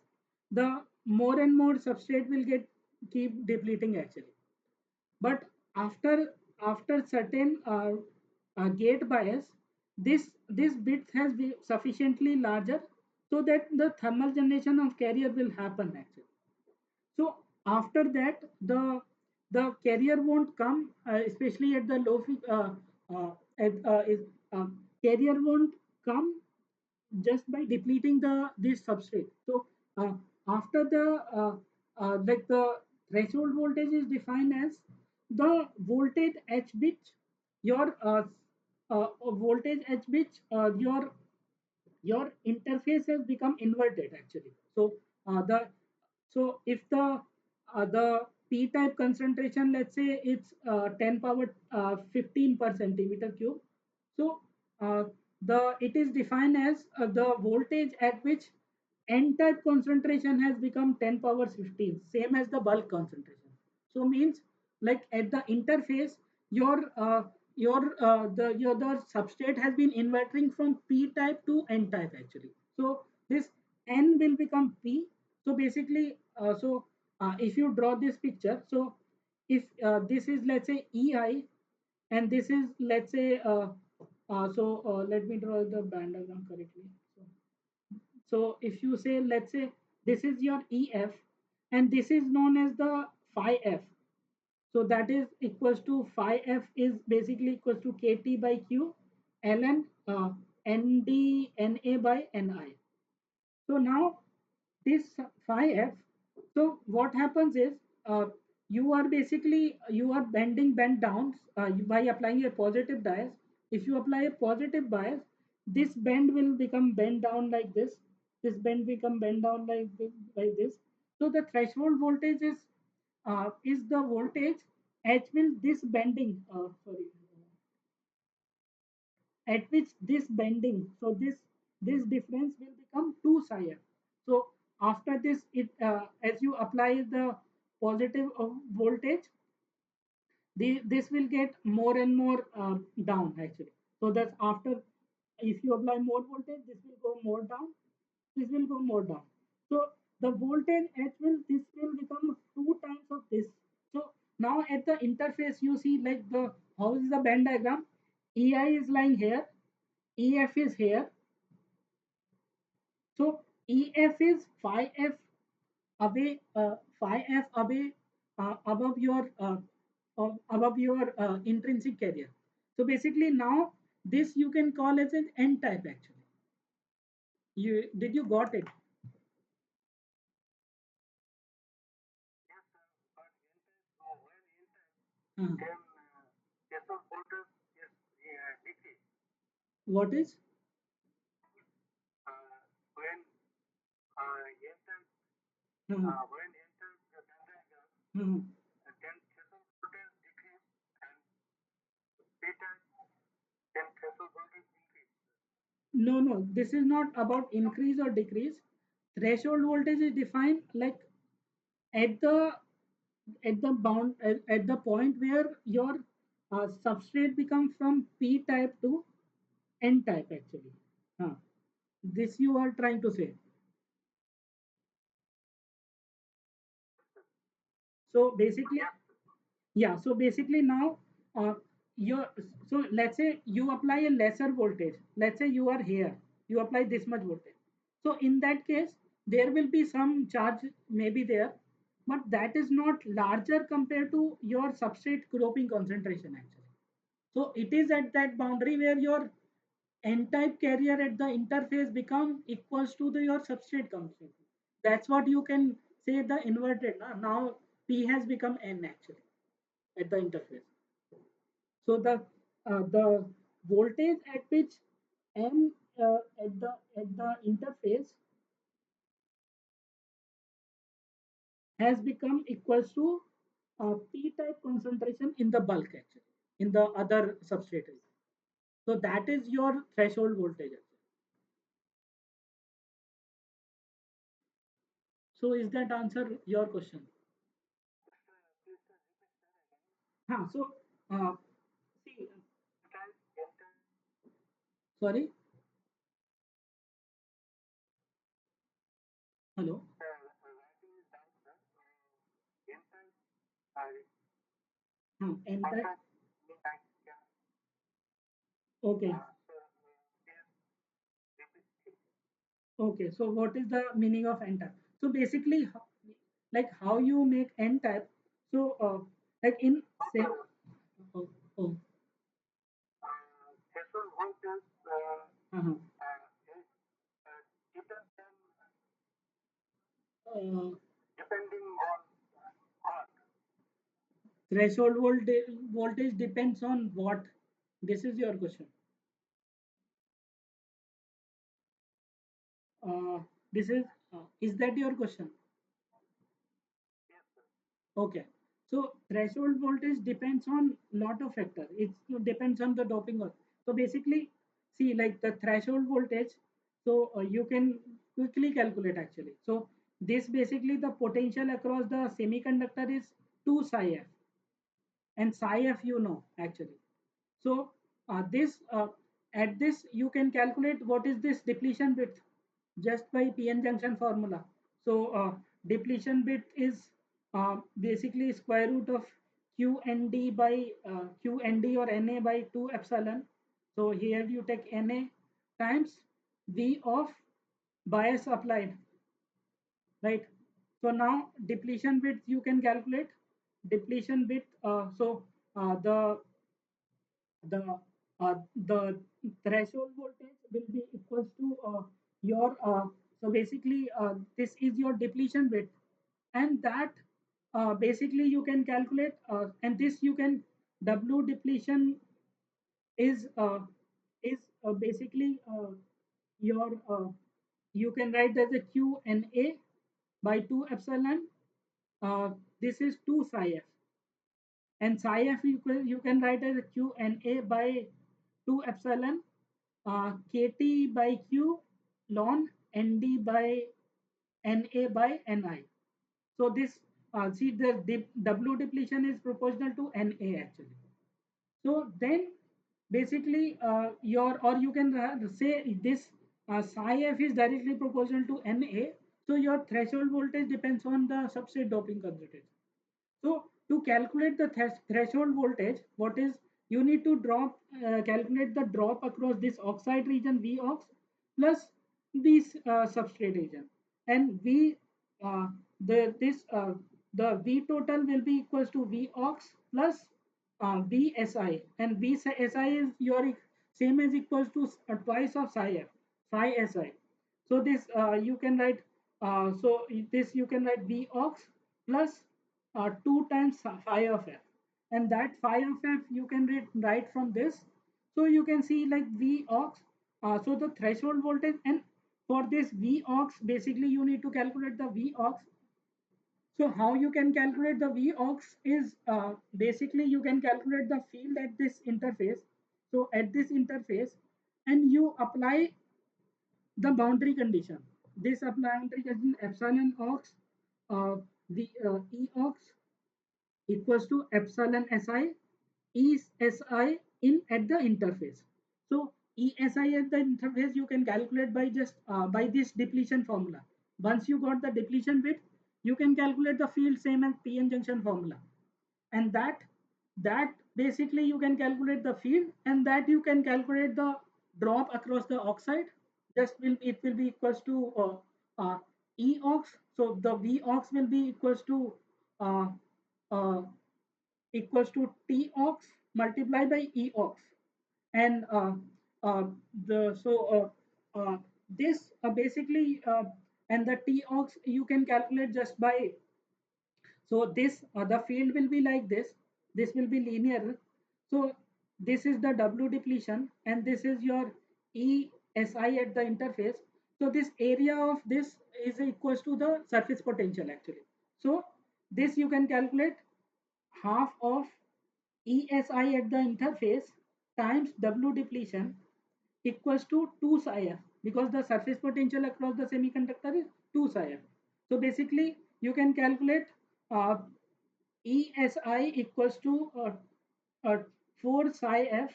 the more and more substrate will get keep depleting actually. But after certain gate bias, this bit has been sufficiently larger so that the thermal generation of carrier will happen actually. So after that, the carrier won't come, especially at the low at, carrier won't come just by depleting this substrate. So uh, after like the threshold voltage is defined as the voltage h which your voltage h which your interface has become inverted actually. So the so if the p type concentration, let's say it's 10 power 15 per centimeter cube. So uh, the it is defined as the voltage at which n type concentration has become 10 power 15, same as the bulk concentration. So means like at the interface, your the substrate has been inverting from p type to n type actually. So this n will become p. So basically if you draw this picture, so if this is, let's say, ei, and this is, let's say, let me draw the band diagram correctly. So if you say, let's say, this is your ef, and this is known as the phi f. So that is equals to phi f is basically equals to kt by q ln nd na by ni. So now this phi f, so what happens is you are basically you are bend down by applying a positive bias. If you apply a positive bias, this bend will become bend down like this. This bend become bend down like this. So the threshold voltage is the voltage at which this bending at which this bending, so this difference will become 2 psi f. So after this, it as you apply the positive voltage, this will get more and more down actually. So that's after, if you apply more voltage, this will go more down, this will go more down. So the voltage h will this will become 2 times of this. So now at the interface, you see like the how is the band diagram. Ei is lying here, ef is here. So ef is phi f away, above your intrinsic carrier. So basically now this you can call as an n type actually. You got it? Uh, what is? Uh, uh, no, no, this is not about increase or decrease. Threshold voltage is defined like at the bound at the point where your substrate becomes from p type to n type actually. Huh. This you are trying to say. So basically, yeah. So basically now, uh, your so let's say you apply a lesser voltage. Let's say you are here. You apply this much voltage. So in that case, there will be some charge maybe there, but that is not larger compared to your substrate doping concentration actually. So it is at that boundary where your n-type carrier at the interface become equals to your substrate concentration. That's what you can say the inverted. Now P has become N actually at the interface. So the voltage at which M at the interface has become equals to P type concentration in the bulk actually in the other substrate. So that is your threshold voltage. So is that answer your question? So uh, see, sorry, hello. And that, okay, okay. So what is the meaning of n type? So basically, like how you make n type. So like in say, oh, oh, uh-huh. uh, threshold voltage depends on what? This is your question. Uh, this is that your question? Okay. So threshold voltage depends on lot of factor. It depends on the doping. So basically, see like the threshold voltage. So you can quickly calculate actually. So this basically the potential across the semiconductor is 2 psi f, and psi f you know actually. So this at this you can calculate what is this depletion bit just by PN junction formula. So depletion bit is basically square root of QND by QND or NA by 2 epsilon. So here you take NA times V of bias applied, right? So now depletion bit you can calculate depletion bit. The threshold voltage will be equals to your so basically this is your depletion bit, and that basically you can calculate and this you can W depletion is basically your you can write as a Q and A by 2 epsilon. This is 2 psi f, and psi f you can write as a Q and A by 2 epsilon kt by q ln nd by na by ni. So this see the W depletion is proportional to Na actually. So then basically your or you can say this psi f is directly proportional to Na. So your threshold voltage depends on the substrate doping concentration. So to calculate the threshold voltage, what is you need to calculate the drop across this oxide region V ox plus this substrate region, and V the this the V total will be equals to V ox plus VSI, and VSI is your same as equals to twice of psi SI. So this you can write this you can write V ox plus 2 times phi of f, and that phi of f you can write from this. So you can see like V ox so the threshold voltage, and for this V ox basically you need to calculate the V ox. So how you can calculate the V ox is basically you can calculate the field at this interface. So at this interface, and you apply the boundary condition. This boundary condition epsilon ox the E ox equals to epsilon si is si in at the interface. So ESI at the interface you can calculate by just by this depletion formula. Once you got the depletion bit, you can calculate the field same as PN junction formula, and that basically you can calculate the field, and that you can calculate the drop across the oxide. Just will it will be equals to E ox. So the V ox will be uh, uh, equals to T ox multiplied by E ox, and the so this basically and the T ox you can calculate just by. So this the field will be like this. This will be linear. So this is the W depletion, and this is your ESI at the interface. So this area of this is equals to the surface potential actually. So this you can calculate half of ESI at the interface times W depletion equals to 2 psi f, because the surface potential across the semiconductor is 2 psi f. So basically you can calculate uh, ESI equals to 4 psi f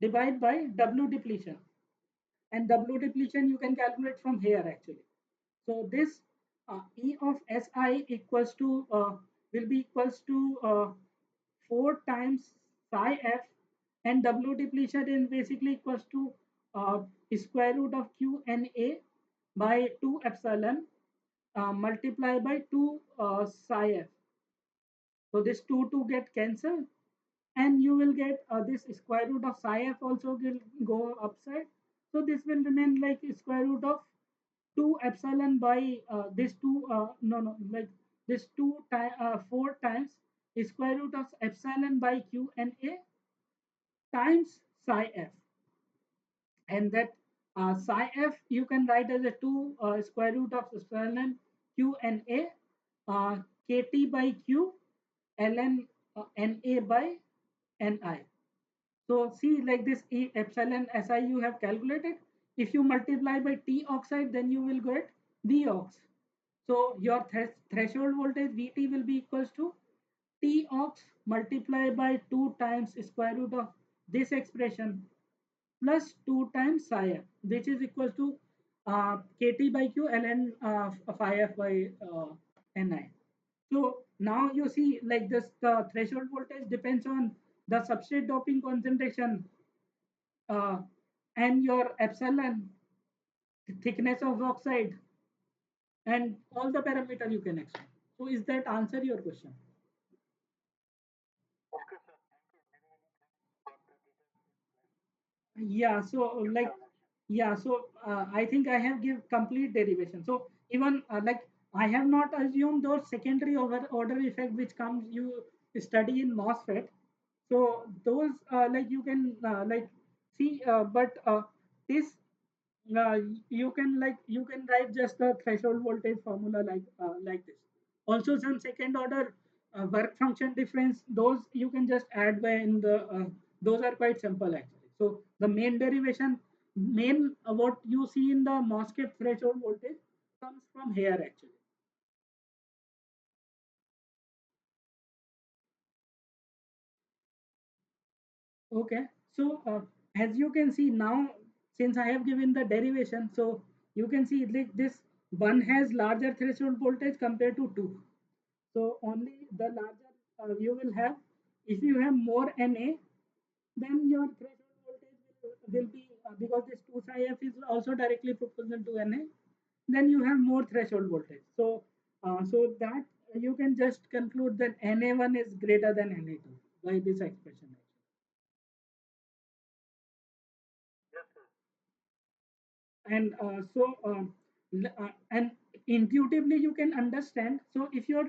divided by W depletion, and W depletion you can calculate from here actually. So this E of Si equals to will be equals to 4 times psi f, and W depletion is basically equals to square root of Q and A by 2 epsilon multiplied by 2 psi f. So this 2 get cancelled, and you will get this square root of psi f also will go upside. So this will remain like square root of 2 epsilon by this 2 no no like this 4 times square root of epsilon by Q and A times psi f, and that psi f you can write as a 2 square root of epsilon Q and A uh, kt by Q ln na by ni. So see, like this epsilon Si you have calculated. If you multiply by T oxide, then you will get V ox. So your threshold voltage Vt will be equals to T ox multiplied by 2 times square root of this expression plus 2 times psi f, which is equals to Kt by Q ln phi f by Ni. So now you see, like this, the threshold voltage depends on the substrate doping concentration uh, and your epsilon, thickness of oxide, and all the parameter you can explain. So is that answer your question? Yeah, so like, yeah, so I think I have give complete derivation. So even like I have not assumed those secondary order effect which comes you study in MOSFET. So those like you can like see, but this you can like you can write just the threshold voltage formula like this. Also some second order work function difference, those you can just add by in the those are quite simple actually. So the main derivation, main what you see in the MOSFET threshold voltage comes from here actually. Okay, so as you can see now, since I have given the derivation, so you can see like this one has larger threshold voltage compared to two. So only the larger you will have. If you have more Na, then your threshold voltage will be because this 2 psi f is also directly proportional to Na. Then you have more threshold voltage. So so that you can just conclude that Na1 is greater than Na2 by this expression. And and intuitively you can understand. So if your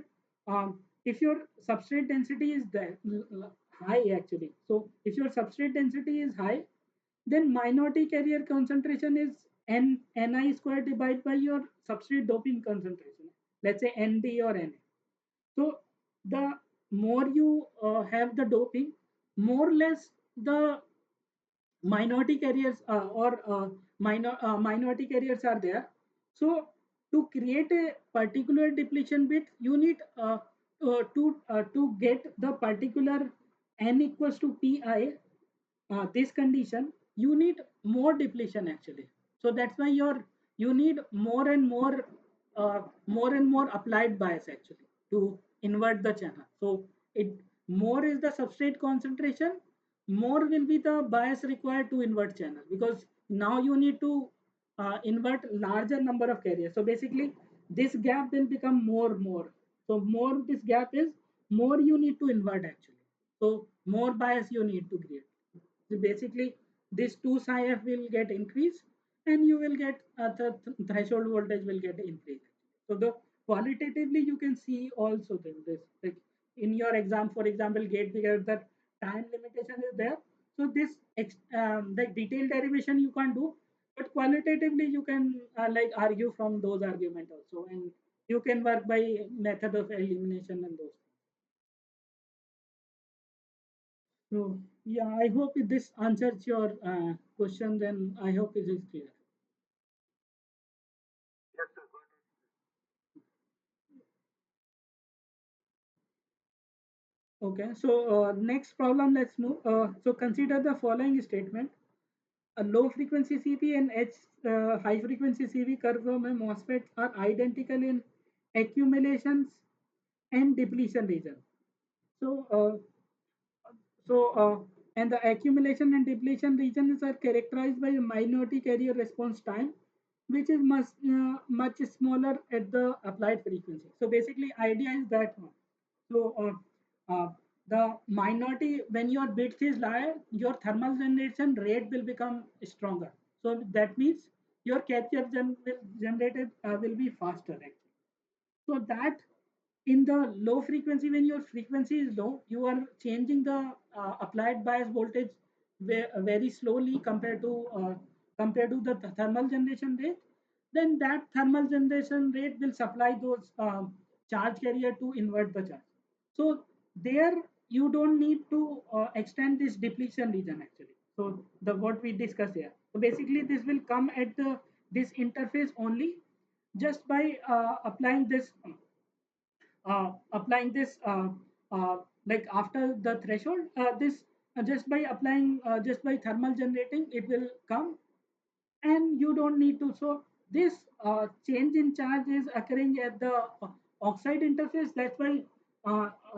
substrate density is there high actually, so if your substrate density is high, then minority carrier concentration is ni square divided by your substrate doping concentration, let's say nd or na. So the more you have the doping, more or less the minority carriers or minority carriers are there. So to create a particular depletion bit, you need to get the particular n equals to pi, this condition, you need more depletion actually. So that's why you need more and more applied bias actually to invert the channel. So it more is the substrate concentration, more will be the bias required to invert channel, because now you need to invert larger number of carriers. So basically this gap will become more. So more this gap is, more you need to invert actually. So more bias you need to create. So basically, this 2 psi f will get increased, and you will get the threshold voltage will get increased. So the qualitatively you can see also this like in your exam, for example, gate because the time limitation is there. So this the detailed derivation you can't do, but qualitatively you can like argue from those argument also, and you can work by method of elimination and those. So yeah, I hope this answers your question. Then I hope it is clear. Okay, so next problem, let's move. So consider the following statement: a low frequency CV and high frequency CV curve में MOSFETs are identical in accumulations and depletion region. So and the accumulation and depletion regions are characterized by a minority carrier response time, which is much smaller at the applied frequency. So basically, idea is that one. So the minority, when your bits is higher, your thermal generation rate will become stronger. So that means your carrier generated will be faster actually. So that in the low frequency, when your frequency is low, you are changing the applied bias voltage very slowly compared to the thermal generation rate. Then that thermal generation rate will supply those charge carrier to invert the charge. So there you don't need to extend this depletion region actually. So the what we discuss here. So basically this will come at the this interface only just by applying this like after the threshold this just by applying just by thermal generating it will come, and you don't need to. So this change in charge is occurring at the oxide interface. That's why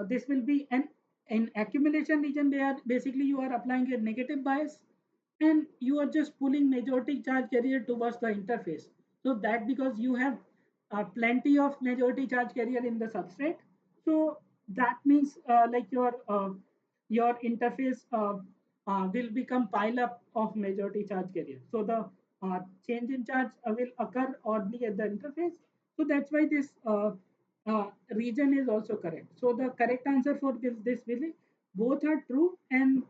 this will be an in accumulation region. They are basically you are applying a negative bias, and you are just pulling majority charge carrier towards the interface. So that because you have plenty of majority charge carrier in the substrate, so that means like your interface will become pile up of majority charge carrier. So the change in charge will occur only at the interface. So that's why this region is also correct. So the correct answer for this will be both are true, and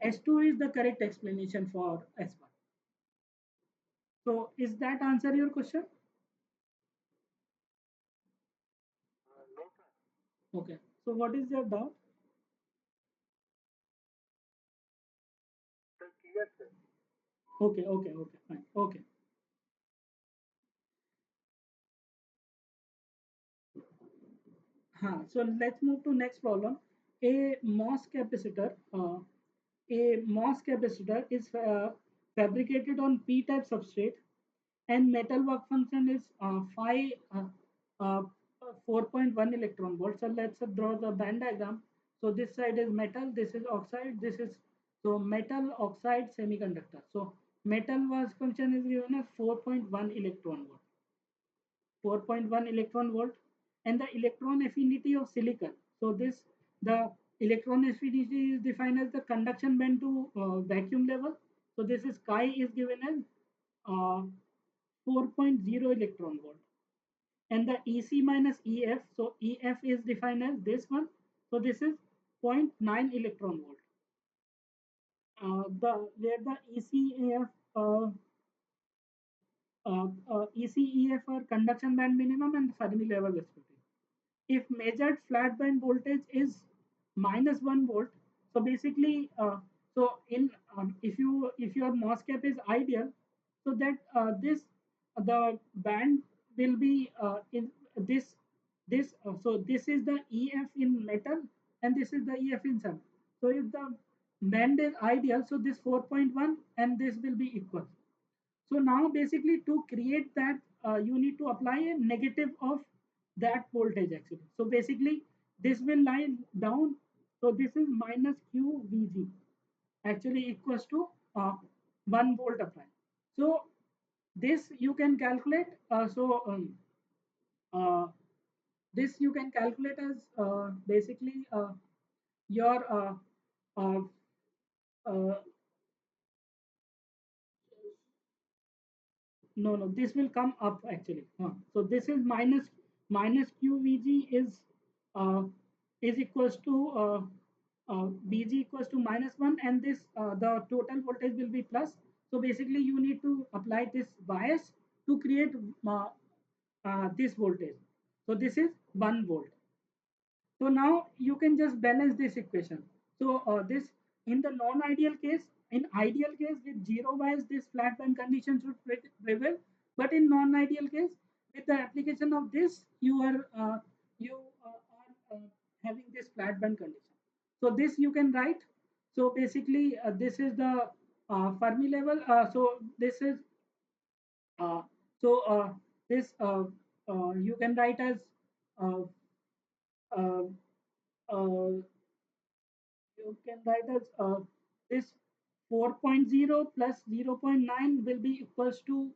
S2 is the correct explanation for S1. So is that answer your question? Okay. So what is your doubt? Okay, okay, okay, fine. Okay. So let's move to next problem. A MOS capacitor, is fabricated on P-type substrate, and metal work function is 4.1 electron volt. So let's draw the band diagram. So this side is metal, this is oxide, this is so metal oxide semiconductor. So metal work function is given as 4.1 electron volt. 4.1 electron volt, and the electron affinity of silicon. So this the electron affinity is defined as the conduction band to vacuum level. So this is chi is given as 4.0 electron volt, and the EC minus EF. So EF is defined as this one. So this is zero point 0.9 electron volt. The where the ECEF ECEF are conduction band minimum and Fermi level respectively. If measured flat band voltage is -1 volt, so basically so in if your MOS cap is ideal, so that this the band will be in so this is the EF in metal, and this is the EF in sun. So if the band is ideal, so this 4.1 and this will be equal. So now basically to create that, you need to apply a negative of that voltage actually. So basically this will lie down. So this is minus QVG actually equals to 1 volt applied. So this you can calculate. Uh, this you can calculate as basically your uh, uh, no, this will come up actually. So this is minus QVG uh, is equals to Vg equals to -1, and this the total voltage will be plus. So basically you need to apply this bias to create this voltage. So this is 1 volt. So now you can just balance this equation. So this, in the non-ideal case, in ideal case with zero bias, this flat band condition should prevail. But in non-ideal case, with the application of this, you are having this flat band condition. So this you can write. So basically, this is the Fermi level. So this is uh, so this you can write as uh, uh, uh, you can write as this 4.0 plus 0.9 will be equals to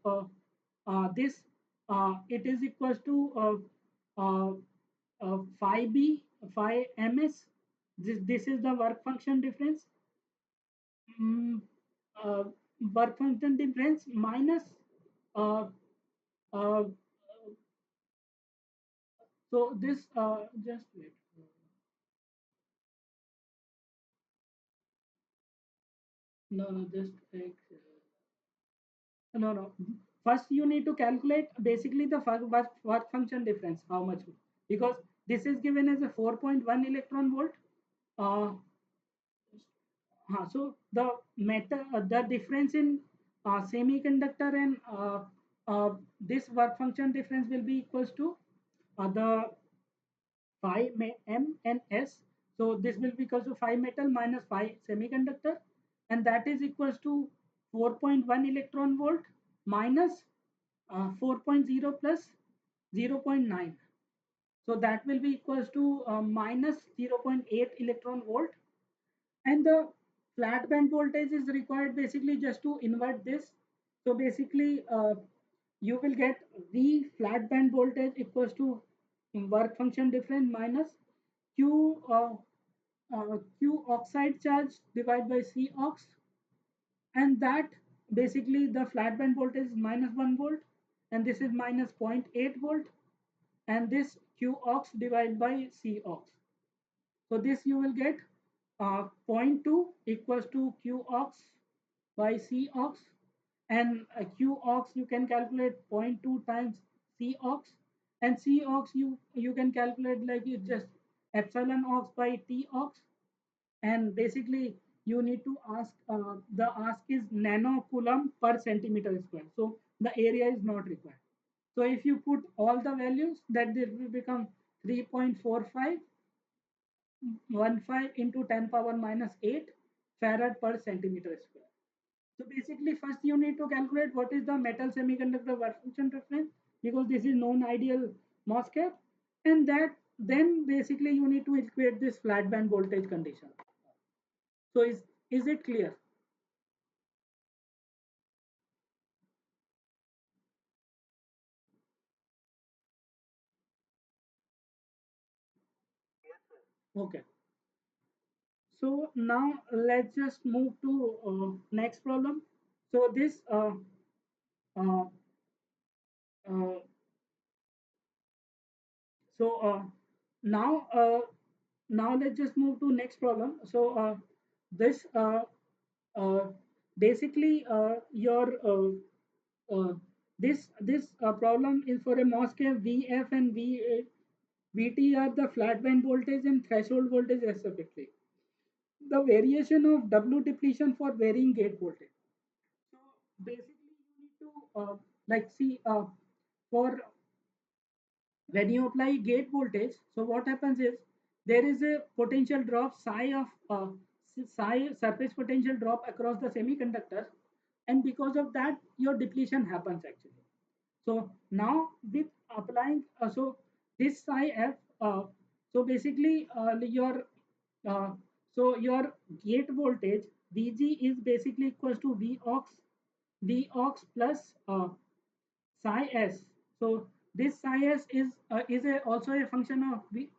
this it is equals to uh, 5b 5 ms. This is the work function difference. mm, uh, Work function difference minus uh, uh, so this just wait. No, no, just like no, no. First, you need to calculate basically the work function difference, how much, because this is given as a 4.1 electron volt. Uh, so the difference in semiconductor and this work function difference will be equals to the 5 M and S. So this will be equals to 5 metal minus 5 semiconductor, and that is equals to 4.1 electron volt minus 4.0 plus 0.9. So that will be equals to minus 0.8 electron volt, and the flat band voltage is required basically just to invert this. So basically you will get V flat band voltage equals to work function difference minus Q Q oxide charge divided by C ox, and that basically the flat band voltage is minus 1 volt, and this is minus zero point 0.8 volt, and this Q ox divided by C ox. So this you will get zero point 0.2 equals to Q ox by C ox, and Q ox you can calculate zero point 0.2 times C ox, and C ox you can calculate like it's just epsilon ox by T ox, and basically you need to ask the ask is nano coulomb per centimeter square. So the area is not required. So if you put all the values, that this will become 3.4515 into 10 power minus 8 farad per centimeter square. So basically first you need to calculate what is the metal semiconductor work function difference, because this is non-ideal MOSFET, and that then basically you need to equate this flat band voltage condition. So is it clear? Okay. So now let's just move to next problem. So this uh, uh, so now now let's just move to next problem. So this uh, basically your this problem is for a MOSFET VF and VT are the flat band voltage and threshold voltage respectively. The variation of W depletion for varying gate voltage. So basically, you need to like see for when you apply gate voltage. So what happens is there is a potential drop psi of psi surface potential drop across the semiconductor, and because of that your depletion happens actually. So now with applying this psi f so basically uh, your gate voltage Vg is basically equals to V aux plus psi s. So this psi s is also a function of the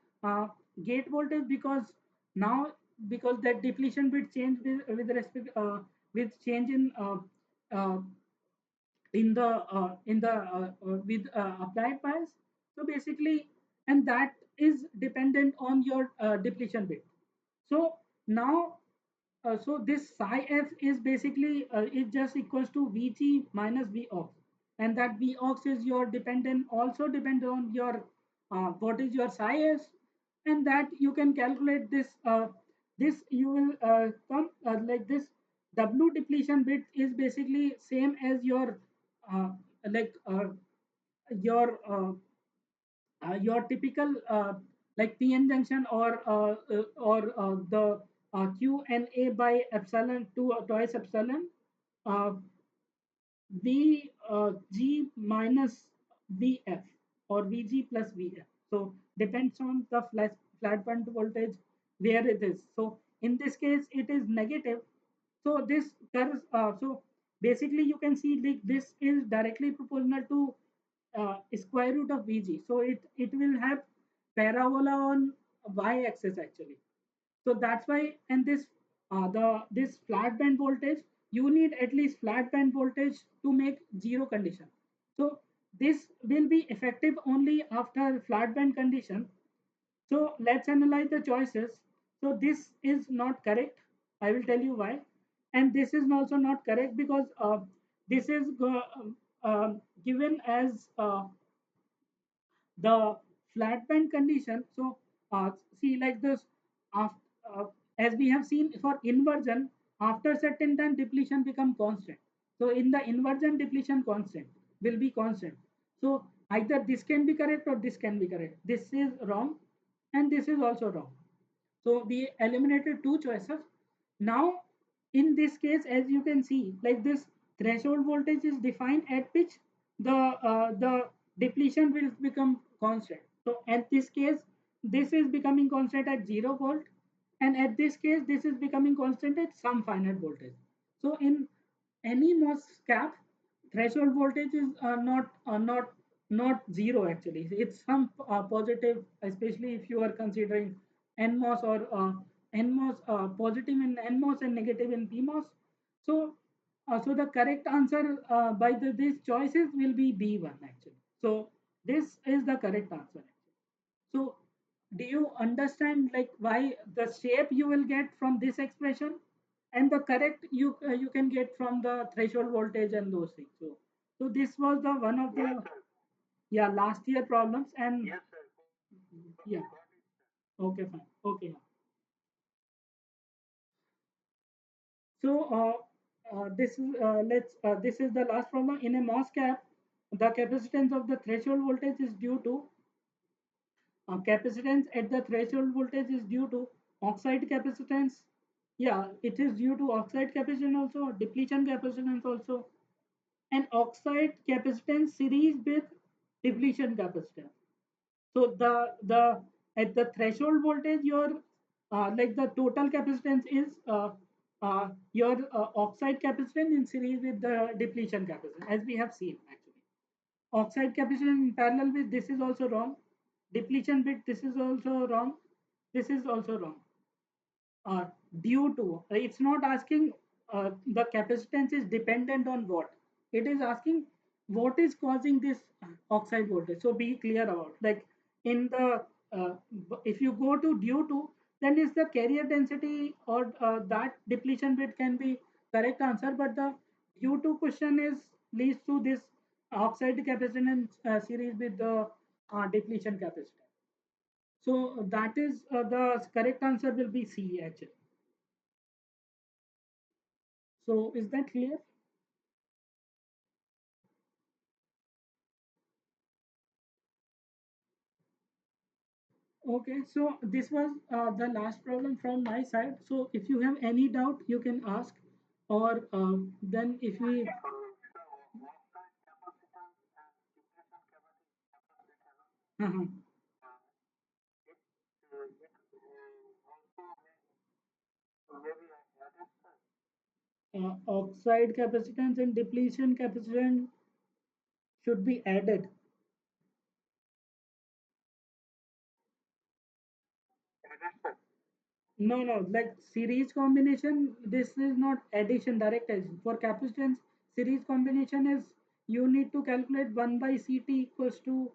gate voltage, because now because that depletion bit change with respect with change uh, in the with applied bias. So basically, and that is dependent on your depletion bit. So Now, so this psi f is basically is just equals to Vg minus Vox, and that Vox is your dependent, also depend on your what is your psi s, and that you can calculate this. This you will come like this. W depletion bit is basically same as uh, like your typical like PN junction or the Q and A by epsilon 2 twice epsilon uh, V G minus VF or VG plus VF. So depends on the flat band voltage where it is. So in this case it is negative. So this curves. So basically you can see like this is directly proportional to square root of Vg. So it will have parabola on y-axis actually. So that's why, and this flat band voltage, you need at least flat band voltage to make zero condition. So this will be effective only after flat band condition. So let's analyze the choices. So this is not correct. I will tell you why. And this is also not correct because this is given as the flat band condition. So see like this, after, as we have seen for inversion, after certain time depletion become constant. So in the inversion depletion constant will be constant. So either this can be correct or this can be correct. This is wrong and this is also wrong. So we eliminated two choices. Now, in this case, as you can see, like this threshold voltage is defined at which the depletion will become constant. So at this case, this is becoming constant at 0 volt, and at this case, this is becoming constant at some finite voltage. So in any MOS cap, threshold voltage is not zero actually. It's some positive, especially if you are considering NMOS or NMOS positive in NMOS and negative in PMOS. So so the correct answer by these choices will be B1 actually. So this is the correct answer. So do you understand like why the shape you will get from this expression and the correct you can get from the threshold voltage and those things. So this was the one of the yeah last year problems and yeah okay fine okay yeah. So this is this is the last problem in a MOS cap. The capacitance of the threshold voltage is due to capacitance at the threshold voltage is due to oxide capacitance. Yeah, it is due to oxide capacitance also, depletion capacitance also, and oxide capacitance series with depletion capacitance. So the at the threshold voltage, your like the total capacitance is your oxide capacitance in series with the depletion capacitance, as we have seen actually. Oxide capacitance in parallel with this is also wrong. Depletion bit this is also wrong. This is also wrong. uh, Due to it's not asking the capacitance is dependent on what, it is asking what is causing this oxide voltage. So be clear about like in the uh, if you go to due to, then is the carrier density or that depletion bit can be correct answer, but the due to question is leads to this oxide capacitance series with the depletion capacitance. So that is the correct answer will be C actually. So is that clear? Okay, so this was the last problem from my side. So if you have any doubt, you can ask, or then if we, uh-huh. Oxide capacitance and depletion capacitance should be added. No, no, like series combination, this is not addition, direct addition. For capacitance, series combination is you need to calculate 1 by CT equals to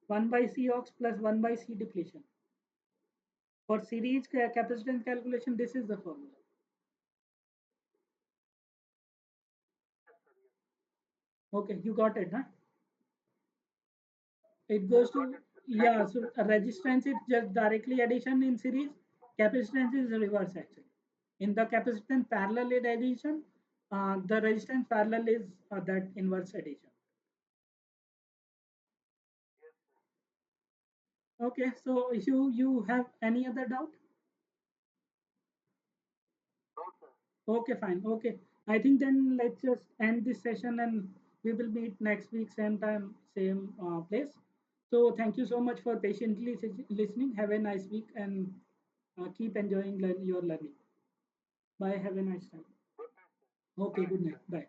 1 by C ox plus 1 by C depletion. For series capacitance calculation, this is the formula. Okay, you got it, huh? It goes to, yeah. So resistance is just directly addition in series. Capacitance is reverse actually. In the capacitance parallel addition, the resistance parallel is that inverse addition. Okay, so you have any other doubt? Okay, fine. Okay, I think then let's just end this session and we will meet next week, same time, same place. So thank you so much for patiently listening. Have a nice week and keep enjoying your learning. Bye. Have a nice time. Okay, good night. Bye.